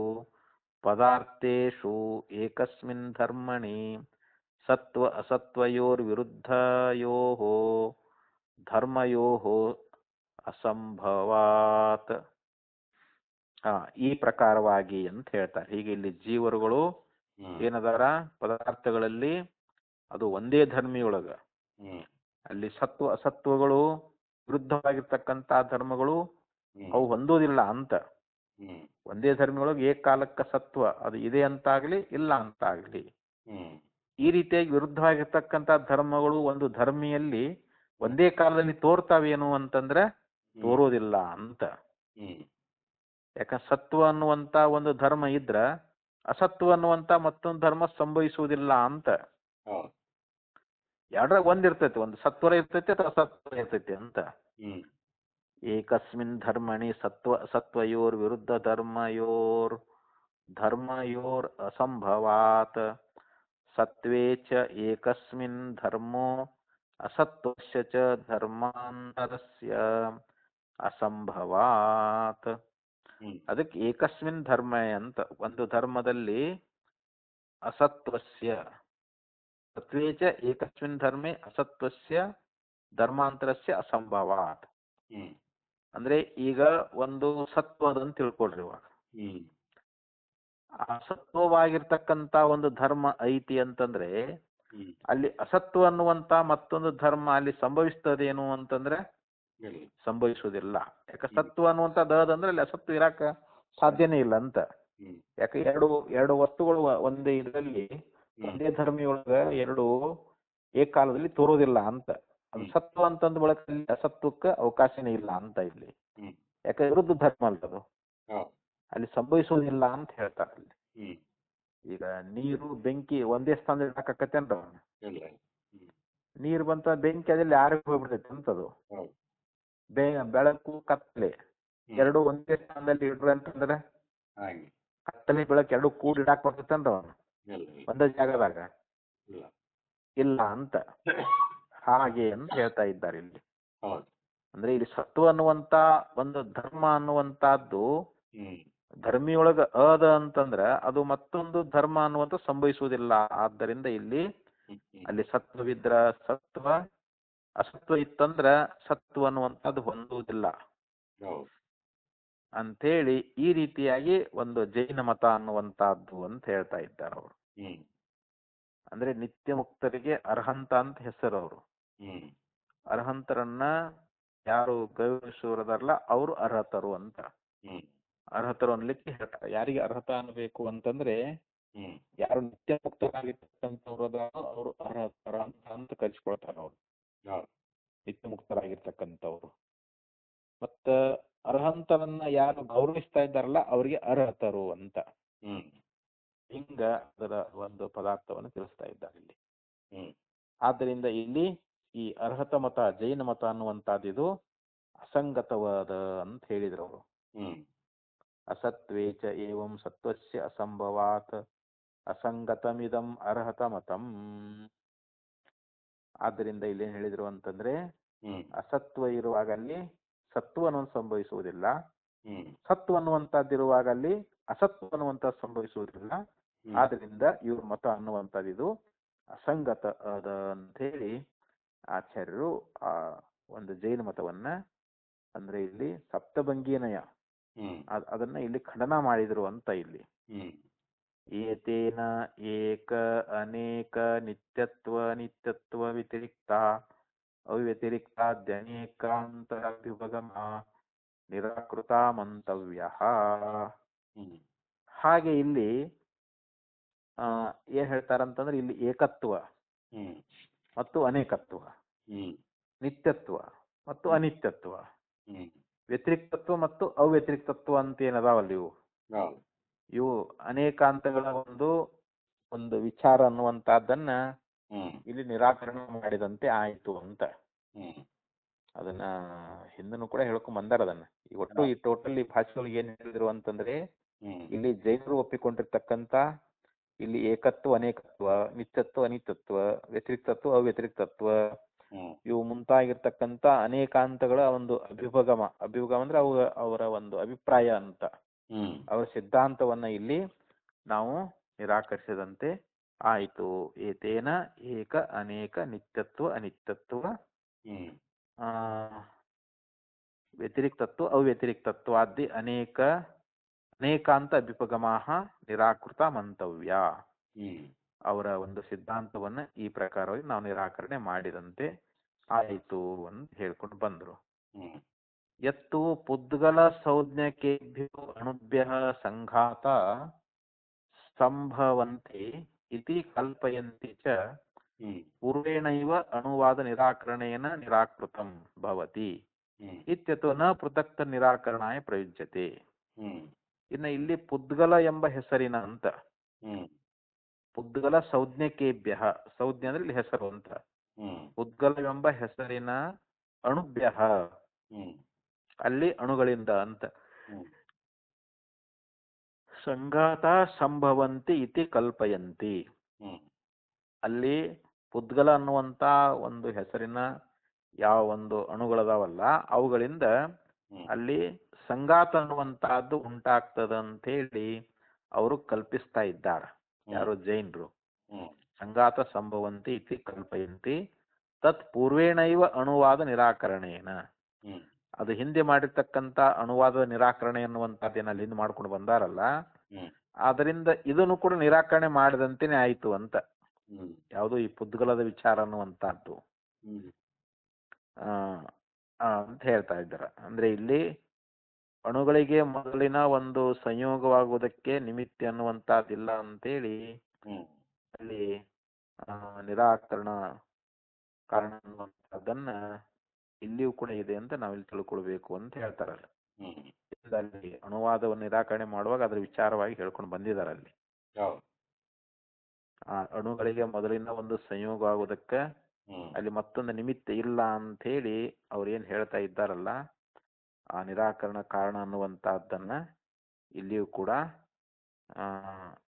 ಪದಾರ್ಥೇಷು ಏಕಸ್ಮಿನ್ ಧರ್ಮಣಿ ಸತ್ವ ಅಸತ್ವಯೋರ್ ವಿರುದ್ಧಯೋಃ ಧರ್ಮಯೋಃ ಅಸಂಭವಾತ್. ಈ ಪ್ರಕಾರವಾಗಿ ಅಂತ ಹೇಳ್ತಾರೆ. ಹೀಗೆ ಇಲ್ಲಿ ಜೀವರುಗಳು ಏನದಾರ ಪದಾರ್ಥಗಳಲ್ಲಿ ಅದು ಒಂದೇ ಧರ್ಮಿಯೊಳಗ ಅಲ್ಲಿ ಸತ್ವ ಅಸತ್ವಗಳು ವಿರುದ್ಧವಾಗಿರ್ತಕ್ಕಂಥ ಧರ್ಮಗಳು ಅವು ಹೊಂದೋದಿಲ್ಲ ಅಂತ. ಒಂದೇ ಧರ್ಮಿಯೊಳಗೆ ಏಕಾಲಕ್ಕ ಸತ್ವ ಅದು ಇದೆ ಅಂತಾಗ್ಲಿ ಇಲ್ಲ ಅಂತಾಗ್ಲಿ, ಈ ರೀತಿಯಾಗಿ ವಿರುದ್ಧವಾಗಿರ್ತಕ್ಕಂಥ ಧರ್ಮಗಳು ಒಂದು ಧರ್ಮಿಯಲ್ಲಿ ಒಂದೇ ಕಾಲದಲ್ಲಿ ತೋರ್ತಾವೇನು ಅಂತಂದ್ರೆ ತೋರೋದಿಲ್ಲ ಅಂತ. ಯಾಕಂದ್ರೆ ಸತ್ವ ಅನ್ನುವಂತ ಒಂದು ಧರ್ಮ ಇದ್ರ ಅಸತ್ವ ಅನ್ನುವಂತ ಮತ್ತೊಂದು ಧರ್ಮ ಸಂಭವಿಸುವುದಿಲ್ಲ ಅಂತ. ಎರಡರಾಗ ಒಂದಿರ್ತೈತಿ, ಒಂದು ಸತ್ವರ ಇರ್ತೈತಿ ಅಥವಾ ಅಸತ್ವರ ಇರ್ತೈತಿ ಅಂತ. ಏಕಸ್ಮಿನ್ ಧರ್ಮಣಿ ಸತ್ವ ಅಸತ್ವಯೋರ್ ವಿರುದ್ಧ ಧರ್ಮಯೋರ್ ಅಸಂಭವಾತ್ ಸತ್ವೇ ಚ ಏಕಸ್ಮಿನ್ ಧರ್ಮೋ ಅಸತ್ವಸ್ಯ ಚ ಧರ್ಮಾಂತರಸ್ಯ ಅಸಂಭವಾತ್. ಅದಕ್ಕೆ ಏಕಸ್ಮಿನ್ ಧರ್ಮ ಅಂತ, ಒಂದು ಧರ್ಮದಲ್ಲಿ ಅಸತ್ವಸ್ಯ ಸತ್ವೇ ಚ ಏಕಸ್ಮಿನ್ ಧರ್ಮೇ ಅಸತ್ವಸ್ಯ ಧರ್ಮಾಂತರಸ್ಯ ಅಸಂಭವಾತ್. ಅಂದ್ರೆ ಈಗ ಒಂದು ಸತ್ವದಂತ ತಿಳ್ಕೊಳ್ರಿ. ಇವಾಗ ಅಸತ್ವವಾಗಿರ್ತಕ್ಕಂತ ಒಂದು ಧರ್ಮ ಐತಿ ಅಂತಂದ್ರೆ ಅಲ್ಲಿ ಅಸತ್ವ ಅನ್ನುವಂತ ಮತ್ತೊಂದು ಧರ್ಮ ಅಲ್ಲಿ ಸಂಭವಿಸ್ತದೇನು ಅಂತಂದ್ರೆ ಸಂಭವಿಸುವುದಿಲ್ಲ. ಯಾಕೆ ಸತ್ವ ಅನ್ನುವಂಥದ್ದು ಅಲ್ಲಿ ಅಸತ್ವ ಇರಾಕ ಸಾಧ್ಯನೇ ಇಲ್ಲ ಅಂತ. ಯಾಕೆ ಎರಡು ವಸ್ತುಗಳು ಒಂದೇ ಇದರಲ್ಲಿ ಒಂದೇ ಧರ್ಮಿಯೊಳಗ ಎರಡು ಏಕಾಲದಲ್ಲಿ ತೋರೋದಿಲ್ಲ ಅಂತ. ಅದು ಸತ್ವ ಅಂತಂದ ಬಳಕ ಅಸತ್ವಕ್ಕೆ ಅವಕಾಶನೇ ಇಲ್ಲ ಅಂತ ಇಲ್ಲಿ. ಯಾಕೆ ವಿರುದ್ಧ ಧರ್ಮ ಅಲ್ಲದು, ಅಲ್ಲಿ ಸಂಭವಿಸುವುದಿಲ್ಲ ಅಂತ ಹೇಳ್ತಾರೆ ಅಲ್ಲಿ. ಈಗ ನೀರು ಬೆಂಕಿ ಒಂದೇ ಸ್ಥಾನದಲ್ಲಿ ಹಾಕಕತ್ತೇನ್ರ ನೀರು ಬಂತ ಬೆಂಕಿ ಅದಲ್ಲಿ ಯಾರಿಗೆ ಹೋಗ್ಬಿಡ್ತೈತೆ ಅಂತದು. ಬೆಳಕು ಕತ್ತಲೆ ಎರಡು ಒಂದೇ ಸ್ಥಾನದಲ್ಲಿ ಇಡ್ರಿ ಅಂತಂದ್ರೆ ಕತ್ತಲೆ ಬೆಳಕು ಎರಡು ಕೂಡಿ ಇಡಾಕ್ ಬರ್ತೈತಂದ್ರ ಅವನು ಒಂದೇ ಜಾಗದಾಗ ಇಲ್ಲ ಅಂತ ಹಾಗೆ ಅಂತ ಹೇಳ್ತಾ ಇದ್ದಾರೆ ಇಲ್ಲಿ. ಅಂದ್ರೆ ಇಲ್ಲಿ ಸತ್ವ ಅನ್ನುವಂತ ಒಂದು ಧರ್ಮ ಅನ್ನುವಂತಹದ್ದು ಧರ್ಮಿಯೊಳಗ ಅದ ಅಂತಂದ್ರ ಅದು ಮತ್ತೊಂದು ಧರ್ಮ ಅನ್ನುವಂತ ಸಂಭವಿಸುವುದಿಲ್ಲ. ಆದ್ದರಿಂದ ಇಲ್ಲಿ ಅಲ್ಲಿ ಸತ್ವವಿದ್ರ ಸತ್ವ, ಅಸತ್ವ ಇತ್ತಂದ್ರ ಸತ್ವ ಅನ್ನುವಂಥದ್ದು ಹೊಂದುವುದಿಲ್ಲ ಅಂತೇಳಿ ಈ ರೀತಿಯಾಗಿ ಒಂದು ಜೈನ ಮತ ಅನ್ನುವಂತಹದ್ದು ಅಂತ ಹೇಳ್ತಾ ಇದ್ದಾರೆ ಅವರು. ಅಂದ್ರೆ ನಿತ್ಯ ಮುಕ್ತರಿಗೆ ಅರ್ಹಂತ ಅಂತ ಹೆಸರು. ಅವರು ಅರ್ಹಂತರನ್ನ ಯಾರು ಗೌರವಿಸುವುದಲ್ಲ ಅವರು ಅರ್ಹತರು ಅಂತ. ಅರ್ಹತರು ಅನ್ಲಿಕ್ಕೆ ಹೇಳ್ತಾರೆ. ಯಾರಿಗೆ ಅರ್ಹತ ಅನ್ಬೇಕು ಅಂತಂದ್ರೆ ಯಾರು ನಿತ್ಯ ಮುಕ್ತರಾಗಿರ್ತಕ್ಕಂಥವ್ರು ಅವರು ಅರ್ಹತರ ಅಂತ ಕರೆಸ್ಕೊಳ್ತಾರೆ. ಅವರು ನಿತ್ಯ ಮುಕ್ತರಾಗಿರ್ತಕ್ಕಂಥವ್ರು. ಮತ್ತ ಅರ್ಹಂತರನ್ನ ಯಾರು ಗೌರವಿಸ್ತಾ ಇದ್ದಾರಲ್ಲ ಅವರಿಗೆ ಅರ್ಹತರು ಅಂತ ಹಿಂಗ ಅದರ ಒಂದು ಪದಾರ್ಥವನ್ನು ತಿಳಿಸ್ತಾ ಇದ್ದಾರೆ ಇಲ್ಲಿ. ಆದ್ದರಿಂದ ಇಲ್ಲಿ ಈ ಅರ್ಹತ ಮತ ಜೈನ ಮತ ಅನ್ನುವಂಥದ್ದು ಇದು ಅಸಂಗತವಾದ ಅಂತ ಹೇಳಿದ್ರು ಅವರು. ಅಸತ್ವೇಚ ಏವಂ ಸತ್ವಸ್ಯ ಅಸಂಭವಾತ್ ಅಸಂಗತಮಿದಂ ಅರ್ಹತ ಮತಂ. ಆದ್ದರಿಂದ ಇಲ್ಲಿ ಏನ್ ಹೇಳಿದ್ರು ಅಂತಂದ್ರೆ ಅಸತ್ವ ಇರುವಾಗಲ್ಲಿ ಸತ್ವ ಅನ್ನೋದು ಸಂಭವಿಸುವುದಿಲ್ಲ, ಸತ್ವ ಅನ್ನುವಂಥದ್ದಿರುವಾಗಲ್ಲಿ ಅಸತ್ವ ಅನ್ನುವಂಥದ್ದು ಸಂಭವಿಸುವುದಿಲ್ಲ. ಆದ್ರಿಂದ ಇವ್ರ ಮತ ಅನ್ನುವಂಥದ್ದು ಇದು ಅಸಂಗತ ಅದ ಅಂತ ಹೇಳಿ ಆಚಾರ್ಯರು ಆ ಒಂದು ಜೈನ ಮತವನ್ನ ಅಂದ್ರೆ ಇಲ್ಲಿ ಸಪ್ತಭಂಗೀನಯ ಅದನ್ನ ಇಲ್ಲಿ ಖಂಡನ ಮಾಡಿದ್ರು ಅಂತ ಇಲ್ಲಿ. ಏತೇನ ಏಕ ಅನೇಕ ನಿತ್ಯತ್ವ ನಿತ್ಯತ್ವ ವ್ಯತಿರಿಕ್ತ ಅವ್ಯತಿರಿಕ್ತಾದ್ಯನೇಕಾಂತರಭ್ಯುಪಗಮ ನಿರಾಕೃತ ಮಂತವ್ಯ. ಹಾಗೆ ಇಲ್ಲಿ ಏನ್ ಹೇಳ್ತಾರಂತಂದ್ರೆ ಇಲ್ಲಿ ಏಕತ್ವ ಮತ್ತು ಅನೇಕತ್ವ, ನಿತ್ಯತ್ವ ಮತ್ತು ಅನಿತ್ಯತ್ವ, ವ್ಯತಿರಿಕ್ತತ್ವ ಮತ್ತು ಅವ್ಯತಿರಿಕ್ತತ್ವ ಅಂತ ಏನದಾವಲ್ಲ ಇವು ಅನೇಕಾಂತಗಳ ಒಂದು ವಿಚಾರ ಅನ್ನುವಂತಹದ್ದನ್ನ ಇಲ್ಲಿ ನಿರಾಕರಣೆ ಮಾಡಿದಂತೆ ಆಯ್ತು ಅಂತ. ಅದನ್ನ ಹಿಂದನು ಕೂಡ ಹೇಳ್ಕೊಂಡ್ ಬಂದಾರ ಅದನ್ನ. ಈ ಒಟ್ಟು ಈ ಟೋಟಲ್ ಈ ಭಾಷೆಗಳಿಗೆ ಏನ್ ಹೇಳಿದ್ರು ಅಂತಂದ್ರೆ ಇಲ್ಲಿ ಜೈನರು ಒಪ್ಪಿಕೊಂಡಿರ್ತಕ್ಕಂತ ಇಲ್ಲಿ ಏಕತ್ವ ಅನೇಕತ್ವ, ನಿತ್ಯತ್ವ ಅನಿತ್ಯತ್ವ, ವ್ಯತಿರಿಕ್ತತ್ವ ಅವ್ಯತಿರಿಕ್ತತ್ವ ಇವು ಮುಂತಾಗಿರ್ತಕ್ಕಂತ ಅನೇಕಾಂತಗಳ ಒಂದು ಅಭ್ಯುಪಗಮ ಅಂದ್ರೆ ಅವರ ಒಂದು ಅಭಿಪ್ರಾಯ ಅಂತ ಅವರ ಸಿದ್ಧಾಂತವನ್ನ ಇಲ್ಲಿ ನಾವು ನಿರಾಕರಿಸಿದಂತೆ ಆಯಿತು. ಏತೇನ ಏಕ ಅನೇಕ ನಿತ್ಯತ್ವ ಅನಿತ್ಯತ್ವ ವ್ಯತಿರಿಕ್ತತ್ವ ಅವ್ಯತಿರಿಕ್ತತ್ವಾದಿ ಅನೇಕಾಂತ ಅಭ್ಯುಪಗಮಾಹ ನಿರಾಕೃತ ಮಂತವ್ಯ. ಅವರ ಒಂದು ಸಿದ್ಧಾಂತವನ್ನ ಈ ಪ್ರಕಾರವಾಗಿ ನಾವು ನಿರಾಕರಣೆ ಮಾಡಿದಂತೆ ಆಯಿತು ಅಂತ ಹೇಳ್ಕೊಂಡು ಬಂದ್ರು. ಯತ್ತು ಪುದ್ಗಲ ಸಂಜ್ಞಕೇಭ್ಯೋ ಅಣುಭ್ಯಃ ಸಂಘಾತ ಸಂಭವಂತೆ ಇತಿ ಕಲ್ಪಯಂತಿ ಚ ಪೂರ್ವೇಣೈವ ಅಣುವಾದ ನಿರಾಕರಣೇನ ನಿರಾಕೃತಂ ಭವತಿ ಇತ್ಯತೋ ನ ಪೃಥಕ್ ನಿರಾಕರಣಾಯ ಪ್ರಯುಜ್ಯತೆ. ಇನ್ನು ಇಲ್ಲಿ ಪುದ್ಗಲ ಎಂಬ ಹೆಸರಿನ ಅಂತ ಪುದ್ಗಲ ಸಂಜ್ಞಕೇಭ್ಯ, ಸಂಜ್ಞೆ ಅಂದ್ರೆ ಇಲ್ಲಿ ಹೆಸರು ಅಂತ, ಪುದ್ಗಲವೆಂಬ ಹೆಸರಿನ ಅಣುಭ್ಯ ಅಲ್ಲಿ ಅಣುಗಳಿಂದ ಅಂತ ಸಂಘಾತ ಸಂಭವಂತಿ ಇತಿ ಕಲ್ಪಯಂತಿ. ಅಲ್ಲಿ ಪುದ್ಗಲ ಅನ್ನುವಂತ ಒಂದು ಹೆಸರಿನ ಯಾವ ಒಂದು ಅಣುಗಳದಾವಲ್ಲ ಅವುಗಳಿಂದ ಅಲ್ಲಿ ಸಂಘಾತ ಅನ್ನುವಂತಹದ್ದು ಉಂಟಾಗ್ತದಂತೇಳಿ ಅವರು ಕಲ್ಪಿಸ್ತಾ ಇದ್ದಾರೆ. ಯಾರು ಜೈನರು. ಸಂಘಾತ ಸಂಭವಂತಿ ಇತಿ ಕಲ್ಪಯಂತಿ ತತ್ ಪೂರ್ವೇಣೈವ ಅಣುವಾದ ನಿರಾಕರಣೇನ. ಅದು ಹಿಂದೆ ಮಾಡಿರ್ತಕ್ಕಂಥ ಅಣುವಾದ ನಿರಾಕರಣೆ ಅನ್ನುವಂಥದ್ದೇನು ಅಲ್ಲಿ ಹಿಂದೆ ಮಾಡ್ಕೊಂಡು ಬಂದಾರಲ್ಲ ಆದ್ರಿಂದ ಇದನ್ನು ಕೂಡ ನಿರಾಕರಣೆ ಮಾಡಿದಂತೆನೆ ಆಯ್ತು ಅಂತ. ಯಾವುದು ಈ ಪುದ್ಗಲದ ವಿಚಾರ ಅನ್ನುವಂಥದ್ದು ಅಂತ ಹೇಳ್ತಾ ಇದ್ದಾರೆ. ಅಂದ್ರೆ ಇಲ್ಲಿ ಅಣುಗಳಿಗೆ ಮೊದಲಿನ ಒಂದು ಸಂಯೋಗವಾಗುವುದಕ್ಕೆ ನಿಮಿತ್ತ ಅನ್ನುವಂಥದ್ದಿಲ್ಲ ಅಂತೇಳಿ ಅಲ್ಲಿ ನಿರಾಕರಣ ಕಾರಣ ಅನ್ನುವಂಥದ್ದನ್ನ ಇಲ್ಲಿಯೂ ಕೂಡ ಇದೆ ಅಂತ ನಾವಿಲ್ಲಿ ತಿಳ್ಕೊಳ್ಬೇಕು ಅಂತ ಹೇಳ್ತಾರಲ್ಲ. ಅಲ್ಲಿ ಅಣುವಾದವನ್ನು ನಿರಾಕರಣೆ ಮಾಡುವಾಗ ಅದ್ರ ವಿಚಾರವಾಗಿ ಹೇಳ್ಕೊಂಡು ಬಂದಿದ್ದಾರೆ ಅಲ್ಲಿ. ಆ ಅಣುಗಳಿಗೆ ಮೊದಲಿನ ಒಂದು ಸಂಯೋಗ ಆಗುವುದಕ್ಕೆ ಅಲ್ಲಿ ಮತ್ತೊಂದು ನಿಮಿತ್ತ ಇಲ್ಲ ಅಂಥೇಳಿ ಅವ್ರು ಏನು ಹೇಳ್ತಾ ಇದ್ದಾರಲ್ಲ, ಆ ನಿರಾಕರಣ ಕಾರಣ ಅನ್ನುವಂಥದ್ದನ್ನ ಇಲ್ಲಿಯೂ ಕೂಡ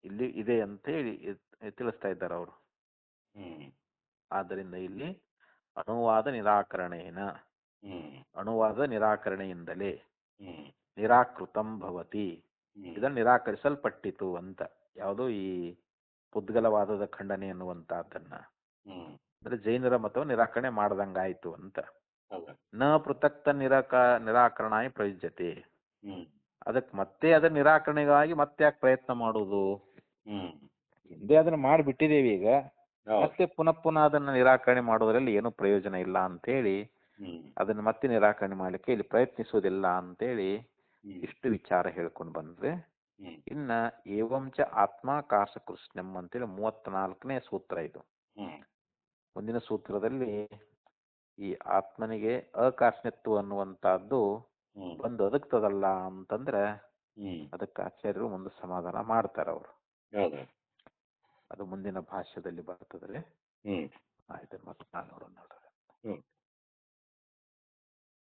ಇಲ್ಲಿ ಇದೆ ಅಂತೇಳಿ ತಿಳಿಸ್ತಾ ಇದ್ದಾರೆ ಅವರು. ಆದ್ದರಿಂದ ಇಲ್ಲಿ ಅಣುವಾದ ನಿರಾಕರಣೇನ, ಅಣುವಾದ ನಿರಾಕರಣೆಯಿಂದಲೇ ನಿರಾಕೃತಂ ಭವತಿ, ಇದನ್ನು ನಿರಾಕರಿಸಲ್ಪಟ್ಟಿತು ಅಂತ. ಯಾವುದು ಈ ಪುದ್ಗಲವಾದದ ಖಂಡನೆ ಅನ್ನುವಂತಹದ್ದನ್ನ, ಅಂದ್ರೆ ಜೈನರ ಮತವನ್ನು ನಿರಾಕರಣೆ ಮಾಡ್ದಂಗಾಯ್ತು ಅಂತ. ನ ಪೃಥಕ್ತ ನಿರಾಕರಣಾಯ ಪ್ರಯುಜ್ಯತೆ, ಅದಕ್ಕೆ ಮತ್ತೆ ಅದರ ನಿರಾಕರಣೆಗಾಗಿ ಮತ್ತೆ ಯಾಕೆ ಪ್ರಯತ್ನ ಮಾಡುವುದು? ಹಿಂದೆ ಅದನ್ನ ಮಾಡಿಬಿಟ್ಟಿದ್ದೇವೆ, ಈಗ ಮತ್ತೆ ಪುನಃ ಅದನ್ನ ನಿರಾಕರಣೆ ಮಾಡೋದ್ರಲ್ಲಿ ಏನು ಪ್ರಯೋಜನ ಇಲ್ಲ ಅಂತೇಳಿ ಅದನ್ನ ಮತ್ತೆ ನಿರಾಕರಣೆ ಮಾಡ್ಲಿಕ್ಕೆ ಇಲ್ಲಿ ಪ್ರಯತ್ನಿಸುವುದಿಲ್ಲ ಅಂತೇಳಿ ಇಷ್ಟು ವಿಚಾರ ಹೇಳ್ಕೊಂಡು ಬಂದ್ರೆ, ಇನ್ನ ಏವಂಚ ಆತ್ಮಾಕಾಶ ಕೃಷ್ಣಂ ಅಂತೇಳಿ 34ನೇ ಸೂತ್ರ ಇದು. ಮುಂದಿನ ಸೂತ್ರದಲ್ಲಿ ಈ ಆತ್ಮನಿಗೆ ಅಕಾರ್ಷಣ್ಯತ್ವ ಅನ್ನುವಂತಹದ್ದು ಬಂದು ಒದಗ್ತದಲ್ಲ ಅಂತಂದ್ರೆ ಅದಕ್ಕೆ ಆಚಾರ್ಯರು ಒಂದು ಸಮಾಧಾನ ಮಾಡ್ತಾರೆ ಅವರು. ಅದು ಮುಂದಿನ ಭಾಷ್ಯದಲ್ಲಿ ಬರ್ತದ್ರೆ.